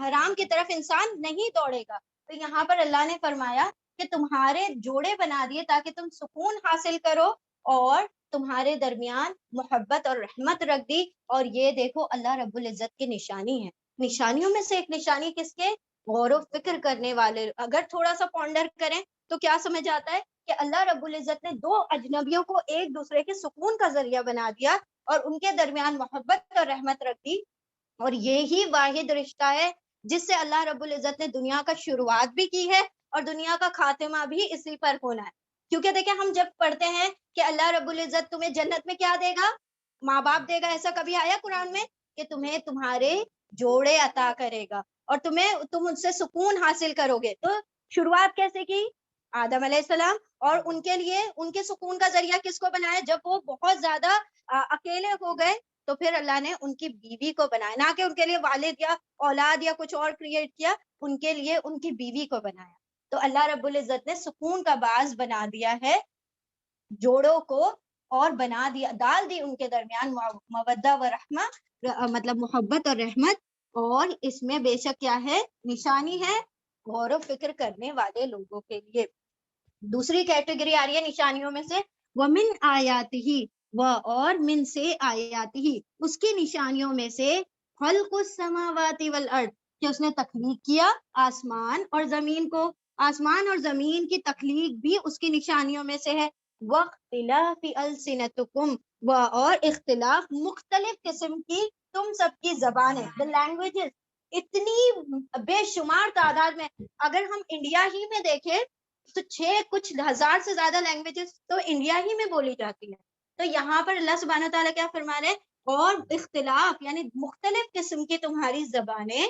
حرام کی طرف انسان نہیں دوڑے گا. تو یہاں پر اللہ نے فرمایا کہ تمہارے جوڑے بنا دیے تاکہ تم سکون حاصل کرو، اور تمہارے درمیان محبت اور رحمت رکھ دی. اور یہ دیکھو اللہ رب العزت کی نشانی ہے. نشانیوں میں سے ایک نشانی کس کے؟ غور و فکر کرنے والے اگر تھوڑا سا پونڈر کریں تو کیا سمجھ آتا ہے کہ اللہ رب العزت نے دو اجنبیوں کو ایک دوسرے کے سکون کا ذریعہ بنا دیا اور ان کے درمیان محبت اور رحمت رکھ دی. اور یہی واحد رشتہ ہے جس سے اللہ رب العزت نے دنیا کا شروعات بھی کی ہے اور دنیا کا خاتمہ بھی اسی پر ہونا ہے. کیونکہ دیکھیں ہم جب پڑھتے ہیں کہ اللہ رب العزت تمہیں جنت میں کیا دے گا، ماں باپ دے گا، ایسا کبھی آیا قرآن میں کہ تمہیں تمہارے جوڑے عطا کرے گا اور تم ان سے سکون حاصل کرو گے. تو شروعات کیسے کی؟ آدم علیہ السلام، اور ان کے لیے ان کے سکون کا ذریعہ کس کو بنایا؟ جب وہ بہت زیادہ اکیلے ہو گئے تو پھر اللہ نے ان کی بیوی کو بنایا، نہ کہ ان کے لیے والد یا اولاد یا کچھ اور کریٹ کیا، ان کے لیے ان کی بیوی کو بنایا. تو اللہ رب العزت نے سکون کا باعث بنا دیا ہے جوڑوں کو، اور بنا دیا، ڈال دی ان کے درمیان مودہ و رحمہ، مطلب محبت اور رحمت. اور اس میں بے شک کیا ہے؟ نشانی ہے غور و فکر کرنے والے لوگوں کے لیے. دوسری کیٹیگری آ رہی ہے نشانیوں میں سے ومن آیاتہ، و اور من سے آیاتہ اس کی نشانیوں میں سے خلق السماوات والارض کہ اس نے تخلیق کیا آسمان اور زمین کو. آسمان اور زمین کی تخلیق بھی اس کی نشانیوں میں سے ہے. واختلاف السنتکم، و اور اختلاف مختلف قسم کی تم سب کی زبانیں. the languages اتنی بے شمار تعداد میں، اگر ہم انڈیا ہی میں دیکھیں تو کچھ ہزار سے زیادہ لینگویجز تو انڈیا ہی میں بولی جاتی ہیں. تو یہاں پر اللہ سبحانہ تعالیٰ کیا فرما رہے ہیں؟ اور اختلاف یعنی مختلف قسم کی تمہاری زبانیں،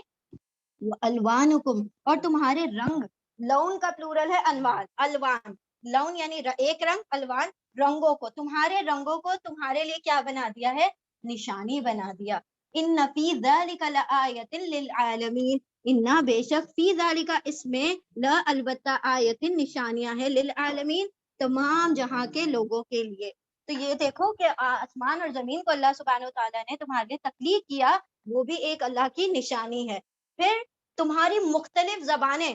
الوانکم اور تمہارے رنگ. لون کا پلورل ہے انوان، الوان. لون یعنی ایک رنگ، الوان رنگوں کو. تمہارے رنگوں کو تمہارے لیے کیا بنا دیا ہے؟ نشانی بنا دیا. ان فی ذلک لآیۃ للعالمین، انا بے شک فی ذالک اس میں لا البتہ آیت نشانیاں ہیں للعالمین تمام جہاں کے لوگوں کے لیے. تو یہ دیکھو کہ آسمان اور زمین کو اللہ سبحانہ وتعالیٰ نے تمہارے لیے تخلیق کیا، وہ بھی ایک اللہ کی نشانی ہے. پھر تمہاری مختلف زبانیں،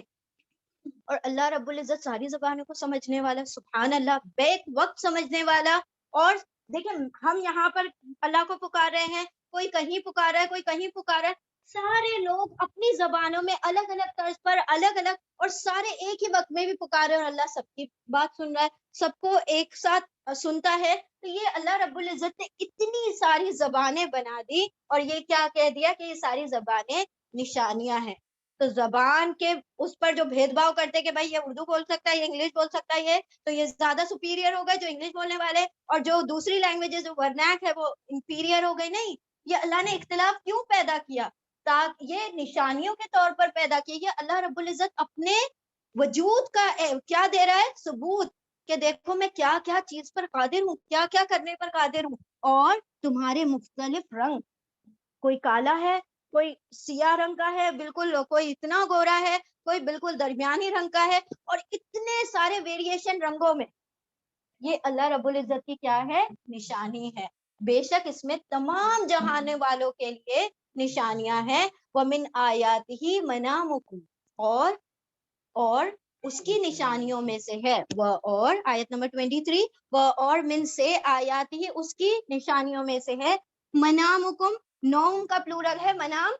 اور اللہ رب العزت ساری زبانوں کو سمجھنے والا، سبحان اللہ، بیک وقت سمجھنے والا. اور دیکھیں ہم یہاں پر اللہ کو پکار رہے ہیں، کوئی کہیں پکار رہا ہے، کوئی کہیں پکار رہا ہے، سارے لوگ اپنی زبانوں میں الگ الگ طرز پر الگ الگ، اور سارے ایک ہی وقت میں بھی پکار رہے ہیں، اور اللہ سب کی بات سن رہا ہے، سب کو ایک ساتھ سنتا ہے. تو یہ اللہ رب العزت نے اتنی ساری زبانیں بنا دی، اور یہ کیا کہہ دیا کہ یہ ساری زبانیں نشانیاں ہیں. تو زبان کے اس پر جو بھید بھاؤ کرتے کہ بھائی یہ اردو بول سکتا ہے، یہ انگلش بول سکتا ہے، یہ تو یہ زیادہ سپیریئر ہو گئے جو انگلش بولنے والے، اور جو دوسری لینگویجز جو ورنیک ہے وہ انفیریئر ہو گئی. نہیں، یہ اللہ نے اختلاف کیوں پیدا کیا؟ تاکہ یہ نشانیوں کے طور پر پیدا کیا. یہ اللہ رب العزت اپنے وجود کا کیا دے رہا ہے؟ ثبوت کہ دیکھو میں کیا کیا چیز پر قادر ہوں، کیا کیا کرنے پر قادر ہوں. اور تمہارے مختلف رنگ، کوئی کالا ہے، کوئی سیاہ رنگ کا ہے بالکل، کوئی اتنا گورا ہے، کوئی بالکل درمیانی رنگ کا ہے، اور اتنے سارے ویریشن رنگوں میں. یہ اللہ رب العزت کی کیا ہے؟ نشانی ہے. بے شک اس میں تمام جہانے والوں کے لیے نشانیاں ہیں. وَمِنْ آیَاتِهِ مَنَامُكُمْ، اور اس کی نشانیوں میں سے ہے وہ، اور آیت نمبر 23، وہ اور من سے آیات ہی اس کی نشانیوں میں سے ہے منامکم. نوم کا پلورل ہے منام،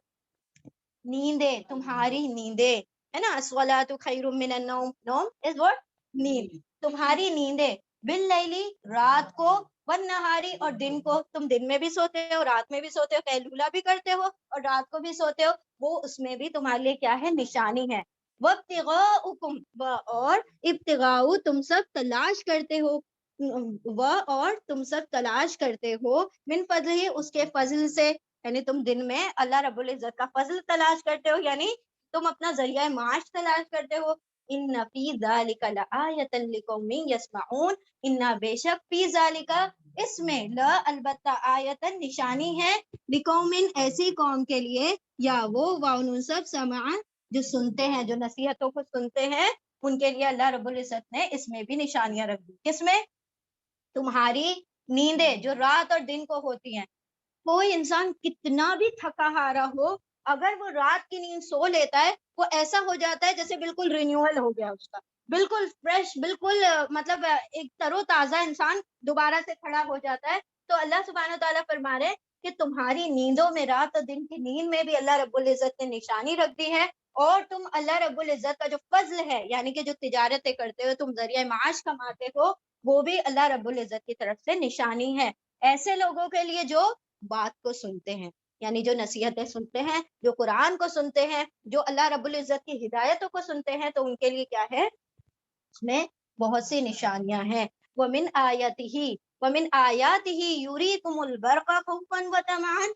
نیندیں، تمہاری نیندیں ہے نا. الصلاۃ خیر من النوم، نوم از واٹ؟ نیند. تمہاری نیندیں باللیلی رات کو، والنہاری اور دن کو. تم دن میں بھی سوتے ہو، رات میں بھی سوتے ہو، قیلولہ بھی کرتے ہو اور رات کو بھی سوتے ہو، وہ اس میں بھی تمہارے لیے کیا ہے؟ نشانی ہے. وابتغاؤکم، اور ابتغاء تم سب تلاش کرتے ہو، اور تم سب تلاش کرتے ہو من فضل اس کے فضل سے، یعنی تم دن میں اللہ رب العزت کا فضل تلاش کرتے ہو، یعنی تم اپنا ذریعہ معاش تلاش کرتے ہو. ان فی ذالک لآیۃ لقوم یسمعون، ان بے شک فی ذالک اس میں، لا البتہ، آیت نشانی ہے، لقوم ایسی قوم کے لیے، یا وہ واؤن سب سمعن جو سنتے ہیں، جو نصیحتوں کو سنتے ہیں، ان کے لیے اللہ رب العزت نے اس میں بھی نشانیاں رکھ دی. کس میں؟ تمہاری نیندیں جو رات اور دن کو ہوتی ہیں. کوئی انسان کتنا بھی تھکا ہارا ہو، اگر وہ رات کی نیند سو لیتا ہے، وہ ایسا ہو جاتا ہے جیسے بالکل رینیول ہو گیا اس کا، بالکل فریش، بالکل مطلب ایک تر و تازہ انسان دوبارہ سے کھڑا ہو جاتا ہے. تو اللہ سبحانہ تعالیٰ فرما رہے کہ تمہاری نیندوں میں، رات اور دن کی نیند میں بھی اللہ رب العزت نے نشانی رکھ دی ہے. اور تم اللہ رب العزت کا جو فضل ہے، یعنی کہ جو تجارتیں کرتے ہو، تم ذریعہ معاش کماتے ہو، وہ بھی اللہ رب العزت کی طرف سے نشانی ہے. ایسے لوگوں کے لیے جو بات کو سنتے ہیں، یعنی جو نصیحتیں سنتے ہیں، جو قرآن کو سنتے ہیں، جو اللہ رب العزت کی ہدایتوں کو سنتے ہیں، تو ان کے لیے کیا ہے؟ اس میں بہت سی نشانیاں ہیں. وَمِنْ آیَاتِهِ يُرِيكُمُ الْبَرْقَ خَوْفًا وَطَمَعًا،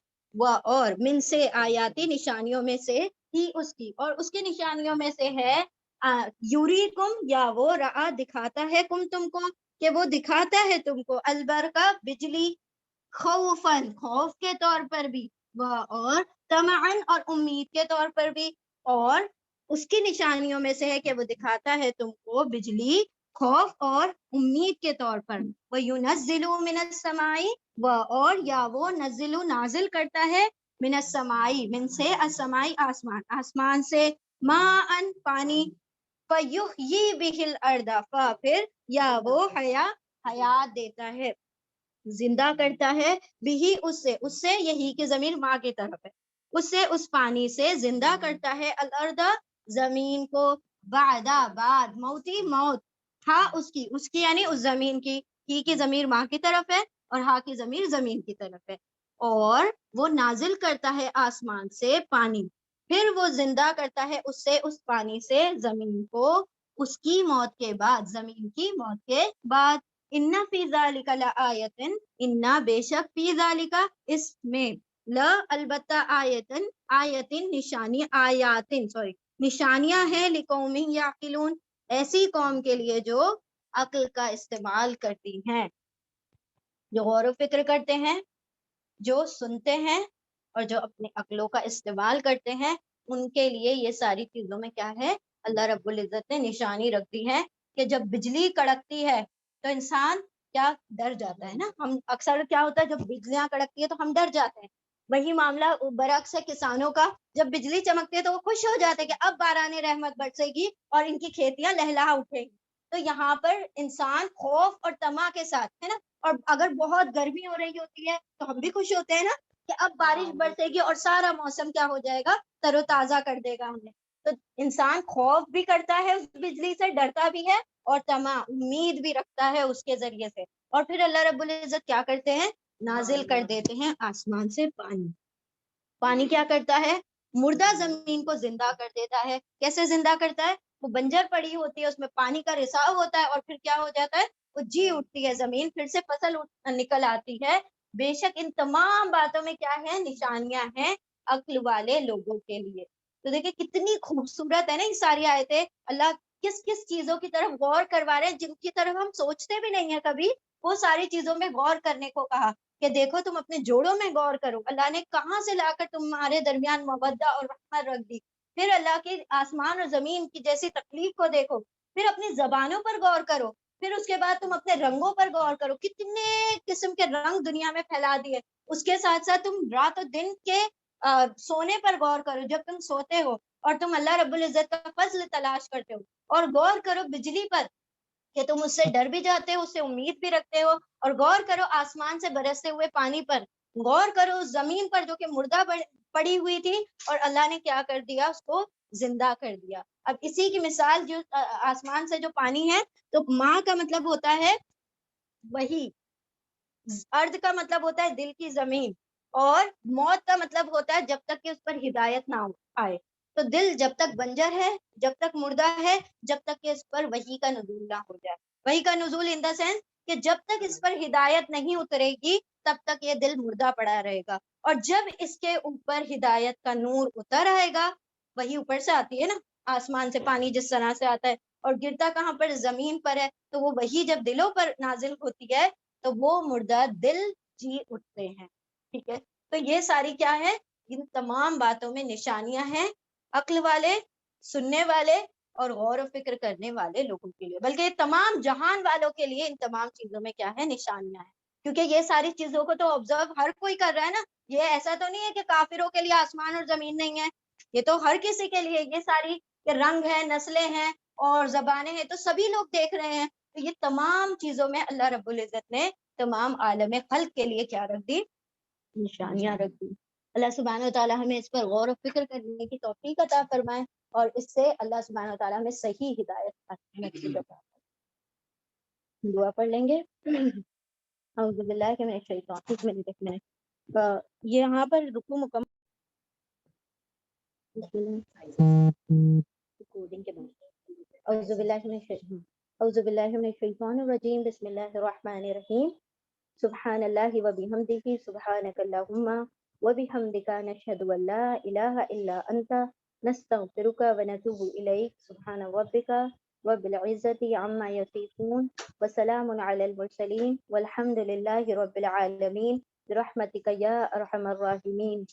اور من سے آیاتی نشانیوں میں سے ہی اس کی، اور اس کی نشانیوں میں سے ہے یوریکم، یا وہ رعا دکھاتا ہے، تم کو، کہ وہ دکھاتا ہے تم کو، البرقہ بجلی، خوفاً خوف کے طور پر بھی، اور طمعاً اور امید کے طور پر بھی. اور اس کی نشانیوں میں سے ہے کہ وہ دکھاتا ہے تم کو بجلی خوف اور امید کے طور پر. وَيُنَزِّلُ مِنَ السَّمَاءِ، اور یا وہ نزل نازل کرتا ہے من السمائی، من سے، السمائی آسمان، آسمان سے، ماءً پانی، فیحیی بہ الارض، پھر یا وہ حیات دیتا ہے، زندہ کرتا ہے، بھی اس سے یہی کہ ضمیر ماں کی طرف ہے، اس سے، اس پانی سے زندہ کرتا ہے، الارض زمین کو، بعد موتی موت، ہاں اس کی یعنی اس زمین کی، ہی کی ضمیر ماں کی طرف ہے اور ہاں کی ضمیر زمین کی طرف ہے، اور وہ نازل کرتا ہے آسمان سے پانی، پھر وہ زندہ کرتا ہے اس سے، اس پانی سے زمین کو، اس کی موت کے بعد، زمین کی موت کے بعد، ان فی ذالک لآیۃ، ان بے شک فی ذالک اس میں، لا البتہ آیتن نشانی، نشانیاں ہیں، لقوم یعقلون ایسی قوم کے لیے جو عقل کا استعمال کرتی ہیں، جو غور و فکر کرتے ہیں، جو سنتے ہیں اور جو اپنے عقلوں کا استعمال کرتے ہیں، ان کے لیے یہ ساری چیزوں میں کیا ہے، اللہ رب العزت نے نشانی رکھ دی ہے کہ جب بجلی کڑکتی ہے تو انسان کیا ڈر جاتا ہے نا، ہم اکثر کیا ہوتا ہے جب بجلیاں کڑکتی ہے تو ہم ڈر جاتے ہیں، وہی معاملہ برعکس ہے کسانوں کا، جب بجلی چمکتی ہے تو وہ خوش ہو جاتے ہیں کہ اب باران رحمت برسے گی اور ان کی کھیتیاں لہلہا اٹھیں گی، تو یہاں پر انسان خوف اور طمع کے ساتھ ہے نا، اور اگر بہت گرمی ہو رہی ہوتی ہے تو ہم بھی خوش ہوتے ہیں نا کہ اب بارش برسے گی اور سارا موسم کیا ہو جائے گا، تر و تازہ کر دے گا ہمیں، تو انسان خوف بھی کرتا ہے اس بجلی سے، ڈرتا بھی ہے اور طمع امید بھی رکھتا ہے اس کے ذریعے سے، اور پھر اللہ رب العزت کیا کرتے ہیں، نازل کر دیتے ہیں آسمان سے پانی، پانی کیا کرتا ہے، مردہ زمین کو زندہ کر دیتا ہے، کیسے زندہ کرتا ہے، وہ بنجر پڑی ہوتی ہے، اس میں پانی کا رساؤ ہوتا ہے اور پھر کیا ہو جاتا ہے، وہ جی اٹھتی ہے زمین، پھر سے فصل نکل آتی ہے، بے شک ان تمام باتوں میں کیا ہے، نشانیاں ہیں عقل والے لوگوں کے لیے، تو دیکھیں کتنی خوبصورت ہے نا یہ ساری آیتیں، اللہ کس کس چیزوں کی طرف غور کروا رہے ہیں جن کی طرف ہم سوچتے بھی نہیں ہیں کبھی، وہ ساری چیزوں میں غور کرنے کو کہا کہ دیکھو تم اپنے جوڑوں میں غور کرو، اللہ نے کہاں سے لا کر تمہارے درمیان مودہ اور رحمت رکھ دی، پھر اللہ کی آسمان اور زمین کی جیسی تخلیق کو دیکھو، پھر اپنی زبانوں پر غور کرو، پھر اس کے بعد تم اپنے رنگوں پر غور کرو، کتنے قسم کے رنگ دنیا میں پھیلا دیے، اس کے ساتھ ساتھ تم رات و دن کے سونے پر غور کرو، جب تم سوتے ہو اور تم اللہ رب العزت کا فضل تلاش کرتے ہو، اور غور کرو بجلی پر کہ تم اس سے ڈر بھی جاتے ہو، اس سے امید بھی رکھتے ہو، اور غور کرو آسمان سے برستے ہوئے پانی پر، غور کرو اس زمین پر جو کہ مردہ پڑی ہوئی تھی اور اللہ نے کیا کر دیا، اس کو زندہ کر دیا، اب اسی کی مثال جو آسمان سے جو پانی ہے، تو ماں کا مطلب ہوتا ہے وہی، ارض کا مطلب ہوتا ہے دل کی زمین، اور موت کا مطلب ہوتا ہے جب تک کہ اس پر ہدایت نہ آئے، تو دل جب تک بنجر ہے، جب تک مردہ ہے، جب تک کہ اس پر وحی کا نزول نہ ہو جائے، وحی کا نزول ان دا سینس کہ جب تک اس پر ہدایت نہیں اترے گی تب تک یہ دل مردہ پڑا رہے گا، اور جب اس کے اوپر ہدایت کا نور اتر آئے گا، وہی اوپر سے آتی ہے نا، آسمان سے پانی جس طرح سے آتا ہے اور گرتا کہاں پر، زمین پر ہے، تو وہ وہی جب دلوں پر نازل ہوتی ہے تو وہ مردہ دل جی اٹھتے ہیں، ٹھیک ہے، تو یہ ساری کیا ہے، ان تمام باتوں میں نشانیاں ہیں عقل والے، سننے والے اور غور و فکر کرنے والے لوگوں کے لیے، بلکہ تمام جہان والوں کے لیے ان تمام چیزوں میں کیا ہے، نشانیاں ہیں، کیونکہ یہ ساری چیزوں کو تو آبزرو ہر کوئی کر رہا ہے نا، یہ ایسا تو نہیں ہے کہ کافروں کے لیے آسمان اور زمین نہیں ہے، یہ تو ہر کسی کے لیے، یہ ساری رنگ ہیں، نسلیں ہیں اور زبانیں ہیں، تو سبھی لوگ دیکھ رہے ہیں، تو یہ تمام چیزوں میں اللہ رب العزت نے تمام عالم خلق کے لیے کیا رکھ دی، نشانیاں رکھ دی، اللہ سبحانہ وتعالی ہمیں اس پر غور و فکر کرنے کی توفیق عطا فرمائے، اور اس سے اللہ سبحانہ وتعالی ہمیں صحیح ہدایت نصیب عطا فرمائے، دعا پڑھ لیں گے، اعوذ باللہ من الشیطان الرجیم، یہاں پر رکوع مکمل اعوذ باللہ من الشیطان الرجیم، بسم اللہ الرحمن الرحیم، سبحان اللہ وبحمدہ، سبحانک اللہم وبحمدک، نشہد ان لا الہ الا انت، نستغفرک ونتوب الیک، سبحان ربک رب العزت عما یصفون، وسلام علی المرسلین، والحمد للہ رب العالمین، برحمتک یا ارحم الراحمین،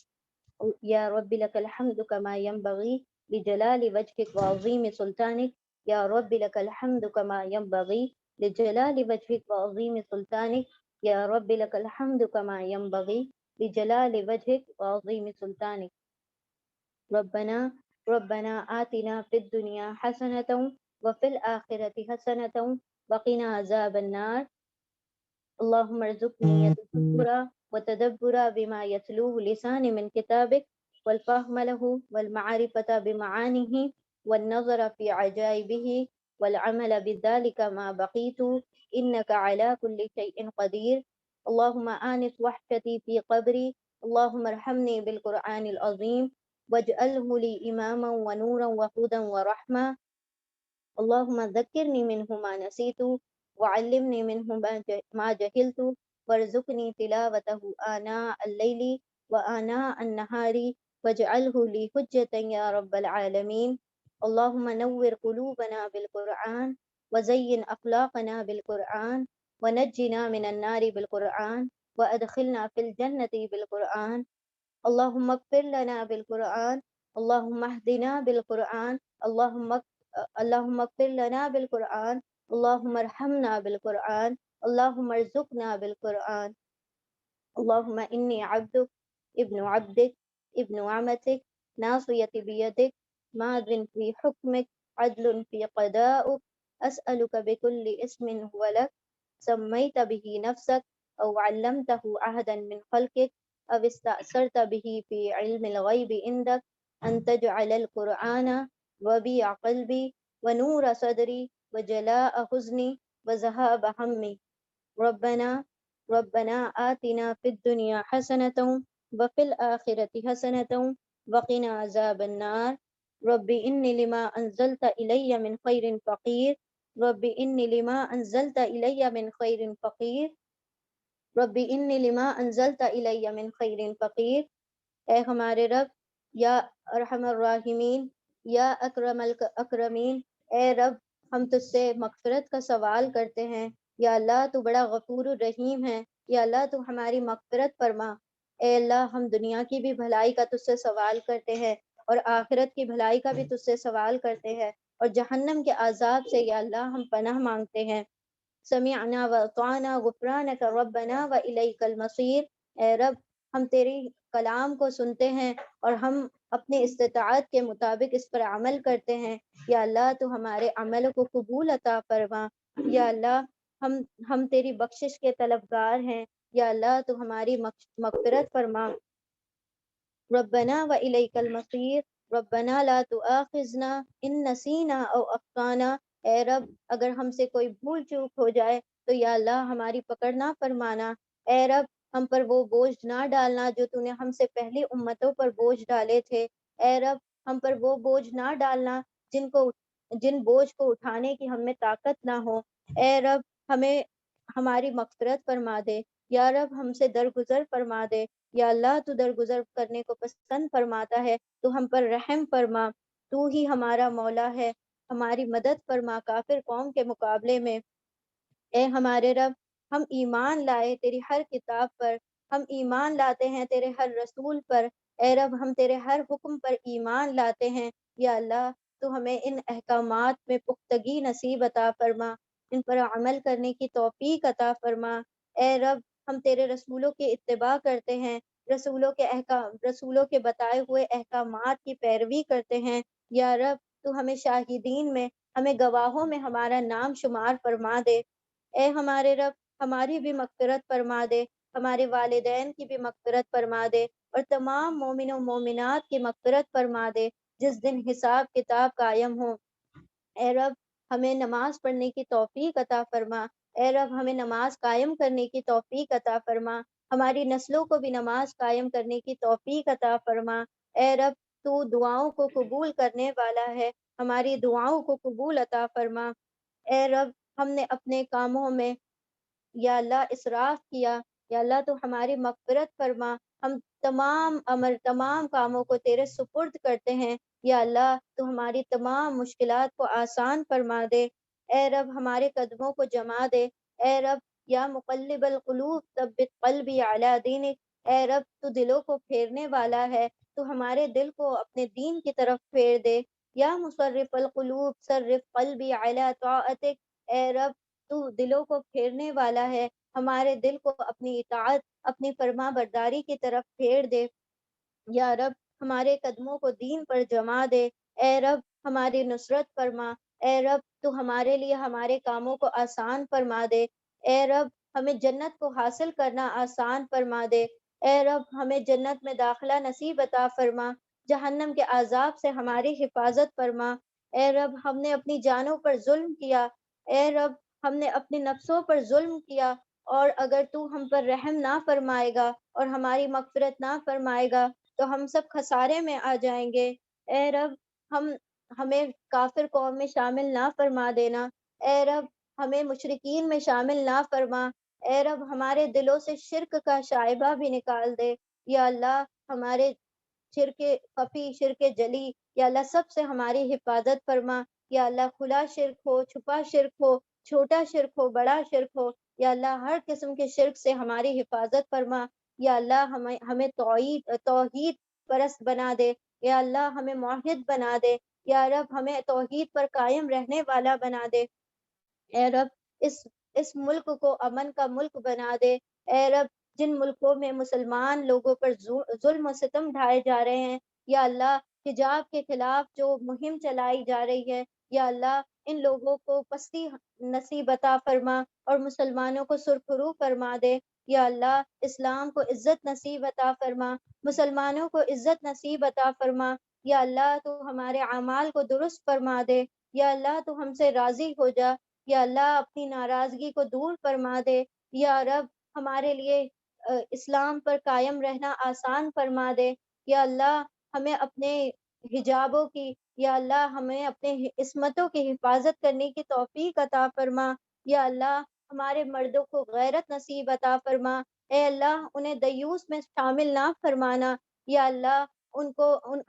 یا رب لک الحمد کما ینبغی لجلال وجهک وعظیم سلطانک، یا رب لک الحمد کما ینبغی لجلال وجهک وعظیم سلطانک، یا رب لک الحمد کما ینبغی بجلال وجهك وعظيم سلطانك. ربنا آتنا في الدنيا حسنة وفي الآخرة حسنة وقنا عذاب النار. اللهم ارزقني التدبر وتدبر بما يتلوه لساني من كتابك، والفهم له والمعرفة بمعانيه، والنظر في عجائبه، والعمل بذلك ما بقيت، إنك على كل شيء قدير. اللهم آنس وحشتي في قبري. اللهم ارحمني بالقرآن العظيم واجعله لي إماما ونورا وهدى ورحمة. اللهم ذكرني منه ما نسيت وعلمني منه ما جهلت وارزقني تلاوته آناء الليل وآناء النهار واجعله لي حجة يا رب العالمين. اللهم نور قلوبنا بالقرآن وزين أخلاقنا بالقرآن ونجنا من النار بالقرآن وأدخلنا في الجنة بالقرآن. اللهم اغفر لنا بالقرآن. اللهم اهدنا بالقرآن. اللهم اغفر لنا بالقرآن. اللهم ارحمنا بالقرآن. اللهم ارزقنا بالقرآن. اللهم إني عبدك ابن عبدك ابن عمتك ناصيتي بيدك ماض في حكمك عدل في قضاؤك. أسألك بكل اسم هو لك سميت به نفسك أو علمته أحدا من خلقك أو استأثرت به في علم الغيب عندك أن تجعل القرآن ربيع قلبي ونور صدري وجلاء حزني وذهاب همي. ربنا آتنا في الدنيا حسنة وفي الآخرة حسنة وقنا عذاب النار. رب إني لما أنزلت إلي من خير فقير. رب إني لما أنزلت إلي من خير فقير. رب إني لما أنزلت إلي من خير فقير. اے ہمارے رب، یا ارحم الراحمین، یا اکرم الاکرمین، اے رب ہم تجھ سے مغفرت کا سوال کرتے ہیں. یا اللہ تو بڑا غفور الرحیم ہے. یا اللہ تو ہماری مغفرت فرما. اے اللہ ہم دنیا کی بھی بھلائی کا تجھ سے سوال کرتے ہیں اور آخرت کی بھلائی کا بھی تجھ سے سوال کرتے ہیں، اور جہنم کے عذاب سے یا اللہ ہم پناہ مانگتے ہیں. سمعنا واطعنا غفرانک ربنا و الیک المصیر. اے رب ہم تیری کلام کو سنتے ہیں اور ہم اپنی استطاعت کے مطابق اس پر عمل کرتے ہیں. یا اللہ تو ہمارے عمل کو قبول عطا فرما. یا اللہ ہم تیری بخشش کے طلبگار ہیں. یا اللہ تو ہماری مغفرت فرما. ربنا و الیک المصیر. ربنا لا تؤاخذنا ان نسینا او اخطانا. اے رب اگر ہم سے کوئی بھول چوک ہو جائے تو یا اللہ ہماری پکڑ نہ فرمانا. اے رب ہم پر وہ بوجھ نہ ڈالنا جو تو نے ہم سے پہلی امتوں پر بوجھ ڈالے تھے. اے رب ہم پر وہ بوجھ نہ ڈالنا جن بوجھ کو اٹھانے کی ہم میں طاقت نہ ہو. اے رب ہمیں ہماری مغفرت فرما دے. یا رب ہم سے درگزر فرما دے. یا اللہ تو درگزر کرنے کو پسند فرماتا ہے، تو ہم پر رحم فرما. تو ہی ہمارا مولا ہے، ہماری مدد فرما کافر قوم کے مقابلے میں. اے ہمارے رب ہم ایمان لائے تیری ہر کتاب پر، ہم ایمان لاتے ہیں تیرے ہر رسول پر. اے رب ہم تیرے ہر حکم پر ایمان لاتے ہیں. یا اللہ تو ہمیں ان احکامات میں پختگی نصیب عطا فرما، ان پر عمل کرنے کی توفیق عطا فرما. اے رب ہم تیرے رسولوں کی اتباع کرتے ہیں، رسولوں کے بتائے ہوئے احکامات کی پیروی کرتے ہیں. یا رب تو ہمیں شاہدین میں، ہمیں گواہوں میں ہمارا نام شمار فرما دے. اے ہمارے رب ہماری بھی مغفرت فرما دے، ہمارے والدین کی بھی مغفرت فرما دے، اور تمام مومن و مومنات کی مغفرت فرما دے جس دن حساب کتاب قائم ہو. اے رب ہمیں نماز پڑھنے کی توفیق عطا فرما. اے رب ہمیں نماز قائم کرنے کی توفیق عطا فرما. ہماری نسلوں کو بھی نماز قائم کرنے کی توفیق عطا فرما. اے رب تو دعاؤں کو قبول کرنے والا ہے، ہماری دعاؤں کو قبول عطا فرما. اے رب ہم نے اپنے کاموں میں یا اللہ اسراف کیا، یا اللہ تو ہماری مغفرت فرما. ہم تمام کاموں کو تیرے سپرد کرتے ہیں. یا اللہ تو ہماری تمام مشکلات کو آسان فرما دے. اے رب ہمارے قدموں کو جما دے. اے رب یا مقلب القلوب ثبت قلبی علی دینک. اے رب تو دلوں کو پھیرنے والا ہے، تو ہمارے دل کو اپنے دین کی طرف پھیر دے. یا مصرف القلوب صرف قلبی علی طاعتک. اے رب تو دلوں کو پھیرنے والا ہے، ہمارے دل کو اپنی اطاعت اپنی فرما برداری کی طرف پھیر دے۔ یا رب ہمارے قدموں کو دین پر جما دے۔ اے رب ہماری نصرت فرما۔ اے رب تو ہمارے لیے ہمارے کاموں کو آسان فرما دے۔ اے رب ہمیں جنت کو حاصل کرنا آسان فرما دے۔ اے رب ہمیں جنت میں داخلہ نصیب عطا فرما۔ جہنم کے عذاب سے ہماری حفاظت فرما۔ اے رب ہم نے اپنی جانوں پر ظلم کیا۔ اے رب ہم نے اپنے نفسوں پر ظلم کیا، اور اگر تو ہم پر رحم نہ فرمائے گا اور ہماری مغفرت نہ فرمائے گا تو ہم سب خسارے میں آ جائیں گے۔ اے رب ہمیں کافر قوم میں شامل نہ فرما دینا۔ اے رب ہمیں مشرکین میں شامل نہ فرما۔ اے رب ہمارے دلوں سے شرک کا شائبہ بھی نکال دے۔ یا اللہ ہمارے شرک خفی، شرک جلی، یا اللہ سب سے ہماری حفاظت فرما۔ یا اللہ کھلا شرک ہو، چھپا شرک ہو، چھوٹا شرک ہو، بڑا شرک ہو، یا اللہ ہر قسم کے شرک سے ہماری حفاظت فرما۔ یا اللہ ہمیں توحید پرست بنا دے۔ یا اللہ ہمیں موحد بنا دے۔ یا رب ہمیں توحید پر قائم رہنے والا بنا دے۔ اے رب اس ملک کو امن کا ملک بنا دے۔ اے رب جن ملکوں میں مسلمان لوگوں پر ظلم و ستم ڈھائے جا رہے ہیں، یا اللہ حجاب کے خلاف جو مہم چلائی جا رہی ہے، یا اللہ ان لوگوں کو پستی نصیب عطا فرما اور مسلمانوں کو سرخرو فرما دے۔ یا اللہ اسلام کو عزت نصیب عطا فرما، مسلمانوں کو عزت نصیب عطا فرما۔ یا اللہ تو ہمارے اعمال کو درست فرما دے۔ یا اللہ تو ہم سے راضی ہو جا۔ یا اللہ اپنی ناراضگی کو دور فرما دے۔ یا رب ہمارے لیے اسلام پر قائم رہنا آسان فرما دے۔ یا اللہ ہمیں اپنے حجابوں کی، یا اللہ ہمیں اپنے عصمتوں کی حفاظت کرنے کی توفیق عطا فرما۔ یا اللہ ہمارے مردوں کو غیرت نصیب عطا فرما۔ اے اللہ انہیں دیوس میں شامل نہ فرمانا۔ یا اللہ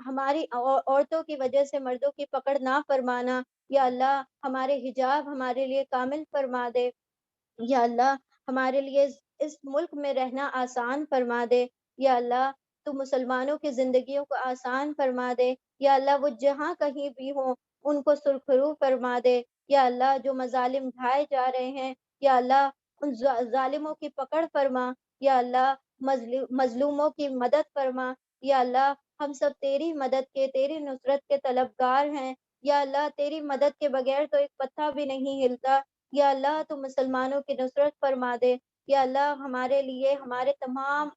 ہماری عورتوں کی وجہ سے مردوں کی پکڑ نہ فرمانا۔ یا اللہ ہمارے حجاب ہمارے لیے کامل فرما دے۔ یا اللہ ہمارے لیے اس ملک میں رہنا آسان فرما دے۔ یا اللہ تو مسلمانوں کی زندگیوں کو آسان فرما دے۔ یا اللہ وہ جہاں کہیں بھی ہوں ان کو سرخرو فرما دے۔ یا اللہ جو مظالم ڈھائے جا رہے ہیں، یا اللہ ان ظالموں کی پکڑ فرما۔ یا اللہ مظلوموں کی مدد فرما۔ یا اللہ ہم سب تیری مدد کے، تیری نصرت کے طلبگار ہیں۔ یا اللہ تیری مدد کے بغیر تو ایک پتا بھی نہیں ہلتا۔ یا اللہ تو مسلمانوں کی نصرت فرما دے۔ یا اللہ ہمارے لیے ہمارے تمام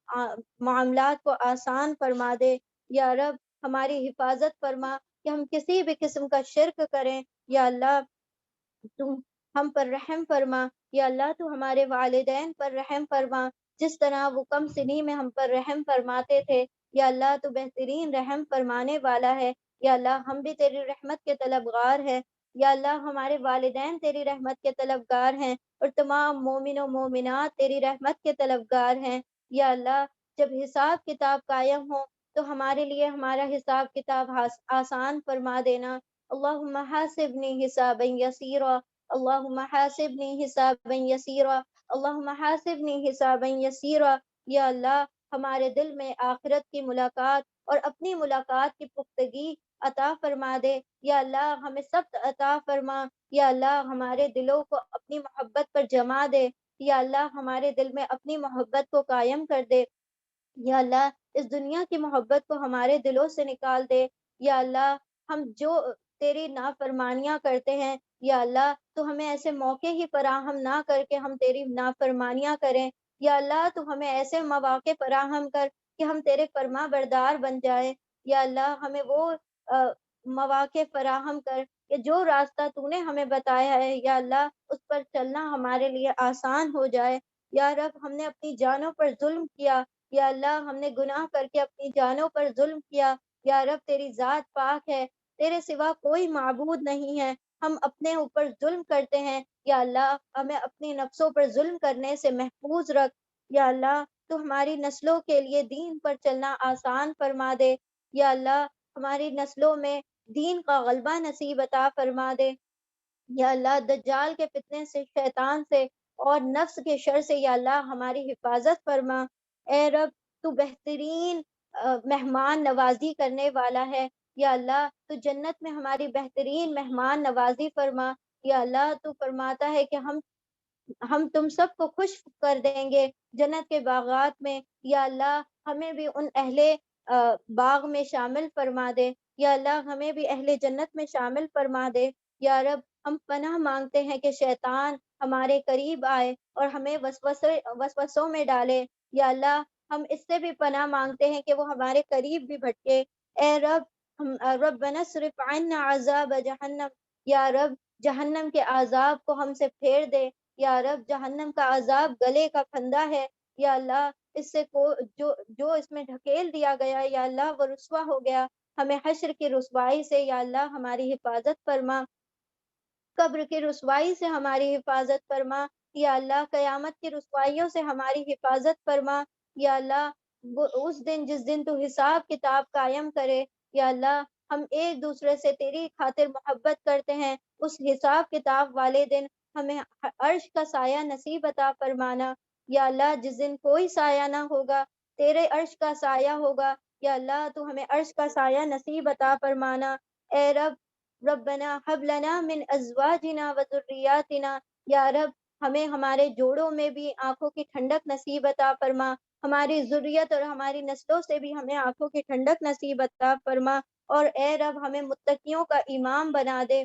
معاملات کو آسان فرما دے۔ یا رب ہماری حفاظت فرما کہ ہم کسی بھی قسم کا شرک کریں۔ یا اللہ تو ہم پر رحم فرما۔ یا اللہ تو ہمارے والدین پر رحم فرما، جس طرح وہ کم سنی میں ہم پر رحم فرماتے تھے۔ یا اللہ تو بہترین رحم فرمانے والا ہے۔ یا اللہ ہم بھی تیری رحمت کے طلبگار ہیں۔ یا اللہ ہمارے والدین تیری رحمت کے طلبگار ہیں، اور تمام مومن و مومنات تیری رحمت کے طلبگار ہیں۔ یا اللہ جب حساب کتاب قائم ہو تو ہمارے لیے ہمارا حساب کتاب آسان فرما دینا۔ اللہم حاسبنی حسابا یسیرا، اللہم حاسبنی حسابا یسیرا، اللہم حاسبنی حسابا یسیرا۔ یا اللہ ہمارے دل میں آخرت کی ملاقات اور اپنی ملاقات کی پختگی عطا فرما دے۔ یا اللہ ہمیں سب عطا فرما۔ یا اللہ ہمارے دلوں کو اپنی محبت پر جما دے۔ یا اللہ ہمارے دل میں اپنی محبت کو قائم کر دے۔ یا اللہ اس دنیا کی محبت کو ہمارے دلوں سے نکال دے۔ یا اللہ ہم جو تیری نافرمانیاں کرتے ہیں، یا اللہ تو ہمیں ایسے موقع ہی فراہم نہ کر کے ہم تیری نافرمانیاں کریں۔ یا اللہ تو ہمیں ایسے مواقع فراہم کر کہ ہم تیرے فرما بردار بن جائیں۔ یا اللہ ہمیں وہ مواقع فراہم کر کہ جو راستہ تو نے ہمیں بتایا ہے، یا اللہ اس پر چلنا ہمارے لیے آسان ہو جائے۔ یا رب ہم نے اپنی جانوں پر ظلم کیا، یا اللہ ہم نے گناہ کر کے اپنی جانوں پر ظلم کیا۔ یا رب تیری ذات پاک ہے، تیرے سوا کوئی معبود نہیں ہے، ہم اپنے اوپر ظلم کرتے ہیں۔ یا اللہ ہمیں اپنی نفسوں پر ظلم کرنے سے محفوظ رکھ۔ یا اللہ تو ہماری نسلوں کے لیے دین پر چلنا آسان فرما دے۔ یا اللہ ہماری نسلوں میں دین کا غلبہ نصیب عطا فرما دے۔ یا اللہ دجال کے فتنے سے، شیطان سے اور نفس کے شر سے یا اللہ ہماری حفاظت فرما۔ اے رب تو بہترین مہمان نوازی کرنے والا ہے۔ یا اللہ تو جنت میں ہماری بہترین مہمان نوازی فرما۔ یا اللہ تو فرماتا ہے کہ ہم ہم تم سب کو خوش کر دیں گے جنت کے باغات میں. یا اللہ ہمیں بھی ان اہل باغ میں شامل فرما دے. یا اللہ ہمیں بھی اہل جنت میں شامل فرما دے. یا رب ہم پناہ مانگتے ہیں کہ شیطان ہمارے قریب آئے اور ہمیں وسوسوں میں ڈالے. یا اللہ ہم اس سے بھی پناہ مانگتے ہیں کہ وہ ہمارے قریب بھی بھٹکے. اے رب ربنا اصرف عنا عذاب جہنم. یا رب جہنم کے عذاب کو ہم سے پھیر دے. یا رب جہنم کا عذاب گلے کا پھندا ہے. یا اللہ اس سے جو اس میں ڈھکیل دیا گیا یا اللہ وہ رسوا ہو گیا. ہمیں حشر کی رسوائی سے یا اللہ ہماری حفاظت فرما. قبر کی رسوائی سے ہماری حفاظت فرما. یا اللہ قیامت کی رسوائیوں سے ہماری حفاظت فرما. یا اللہ اس دن جس دن تو حساب کتاب قائم کرے. یا اللہ ہم ایک دوسرے سے تیری خاطر محبت کرتے ہیں. اس حساب کتاب والے دن ہمیں عرش کا سایہ نصیب عطا فرمانا. یا اللہ جس دن کوئی سایہ نہ ہوگا تیرے عرش کا سایہ ہوگا. یا اللہ تو ہمیں عرش کا سایہ نصیب عطا فرمانا. اے ربنا حب لنا من ازواجنا وذریاتنا. یا رب ہمیں ہمارے جوڑوں میں بھی آنکھوں کی ٹھنڈک نصیب عطا فرما. ہماری ذریت اور ہماری نسلوں سے بھی ہمیں آنکھوں کی ٹھنڈک نصیب عطا فرما. اور اے رب ہمیں متقیوں کا امام بنا دے.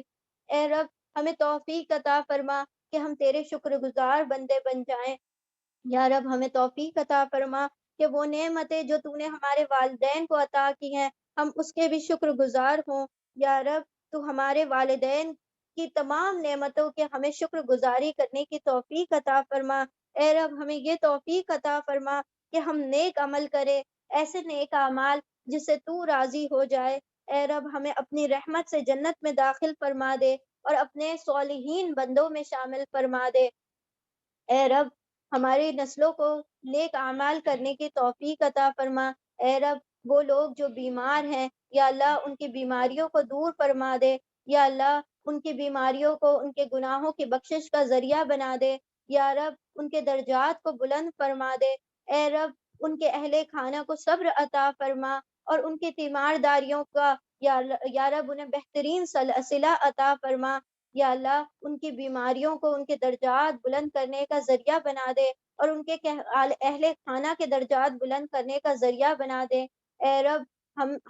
اے رب ہمیں توفیق عطا فرما کہ ہم تیرے شکر گزار بندے بن جائیں. یا رب ہمیں توفیق عطا فرما کہ وہ نعمتیں جو تو نے ہمارے والدین کو عطا کی ہیں ہم اس کے بھی شکر گزار ہوں. یا رب تو ہمارے والدین کی تمام نعمتوں کے ہمیں شکر گزاری کرنے کی توفیق عطا فرما. اے رب ہمیں یہ توفیق عطا فرما کہ ہم نیک عمل کرے، ایسے نیک اعمال جس سے تو راضی ہو جائے. اے رب ہمیں اپنی رحمت سے جنت میں داخل فرما دے اور اپنے صالحین بندوں میں شامل فرما دے. اے رب ہماری نسلوں کو نیک اعمال کرنے کی توفیق عطا فرما. اے رب وہ لوگ جو بیمار ہیں یا اللہ ان کی بیماریوں کو دور فرما دے. یا اللہ ان کی بیماریوں کو ان کے گناہوں کی بخشش کا ذریعہ بنا دے. یا رب ان کے درجات کو بلند فرما دے. اے رب ان کے اہل خانہ کو صبر عطا فرما اور ان کی تیمارداریوں کا یا رب انہیں بہترین صلہ عطا فرما. یا اللہ ان کی بیماریوں کو ان کے درجات بلند کرنے کا ذریعہ بنا دے اور ان کے اہل خانہ کے درجات بلند کرنے کا ذریعہ بنا دے. اے رب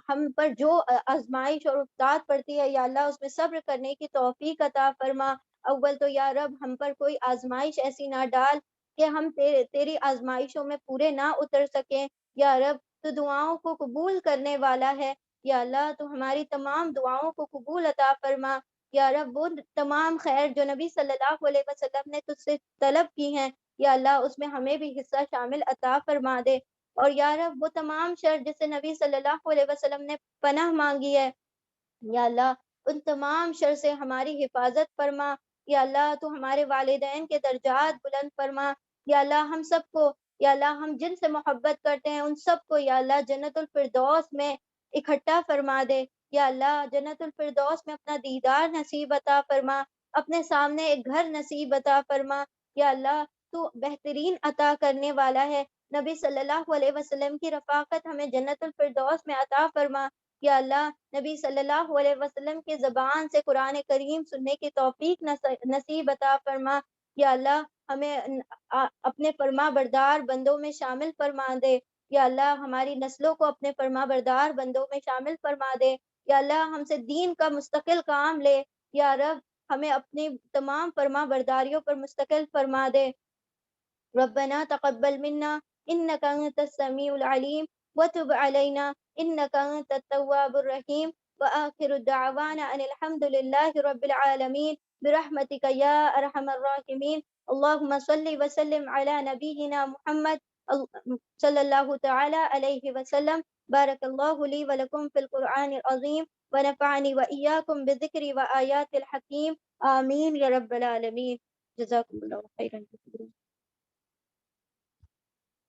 ہم پر جو آزمائش اور افتاد پڑتی ہے یا اللہ اس میں صبر کرنے کی توفیق عطا فرما. اول تو یا رب ہم پر کوئی آزمائش ایسی نہ ڈال کہ ہم تیری آزمائشوں میں پورے نہ اتر سکیں. یا رب تو دعاؤں کو قبول کرنے والا ہے. یا اللہ تو ہماری تمام دعاؤں کو قبول عطا فرما. یا رب وہ تمام خیر جو نبی صلی اللہ علیہ وسلم نے تجھ سے طلب کی ہیں یا اللہ اس میں ہمیں بھی حصہ شامل عطا فرما دے. اور یا رب وہ تمام شر جس سے نبی صلی اللہ علیہ وسلم نے پناہ مانگی ہے یا اللہ ان تمام شر سے ہماری حفاظت فرما. یا اللہ تو ہمارے والدین کے درجات بلند فرما. یا اللہ ہم سب کو یا اللہ ہم جن سے محبت کرتے ہیں ان سب کو یا اللہ جنت الفردوس میں اکٹھا فرما دے. یا اللہ جنت الفردوس میں اپنا دیدار نصیب عطا فرما، اپنے سامنے ایک گھر نصیب عطا فرما. یا اللہ تو بہترین عطا کرنے والا ہے. نبی صلی اللہ علیہ وسلم کی رفاقت ہمیں جنت الفردوس میں عطا فرما. یا اللہ نبی صلی اللہ علیہ وسلم کی زبان سے قرآن کریم سننے کی توفیق نصیب عطا فرما. یا اللہ ہمیں اپنے فرما بردار بندوں میں شامل فرما دے. یا اللہ ہماری نسلوں کو اپنے فرما بردار بندوں میں شامل فرما دے. یا اللہ ہم سے دین کا مستقل کام لے. یا رب ہمیں اپنی تمام فرما برداریوں پر مستقل فرما دے. ربنا تقبل منا انك انت السميع العليم وتب علينا انك انت التواب الرحيم واخر دعوانا ان الحمد لله رب العالمين برحمتك يا ارحم الراحمين. اللهم صل وسلم على نبينا محمد صلى الله تعالى عليه وسلم. بارك الله لي ولكم في القرآن العظيم ونفعني وإياكم بذكر وآيات الحكيم. آمين يا رب العالمين. جزاكم الله خيرا.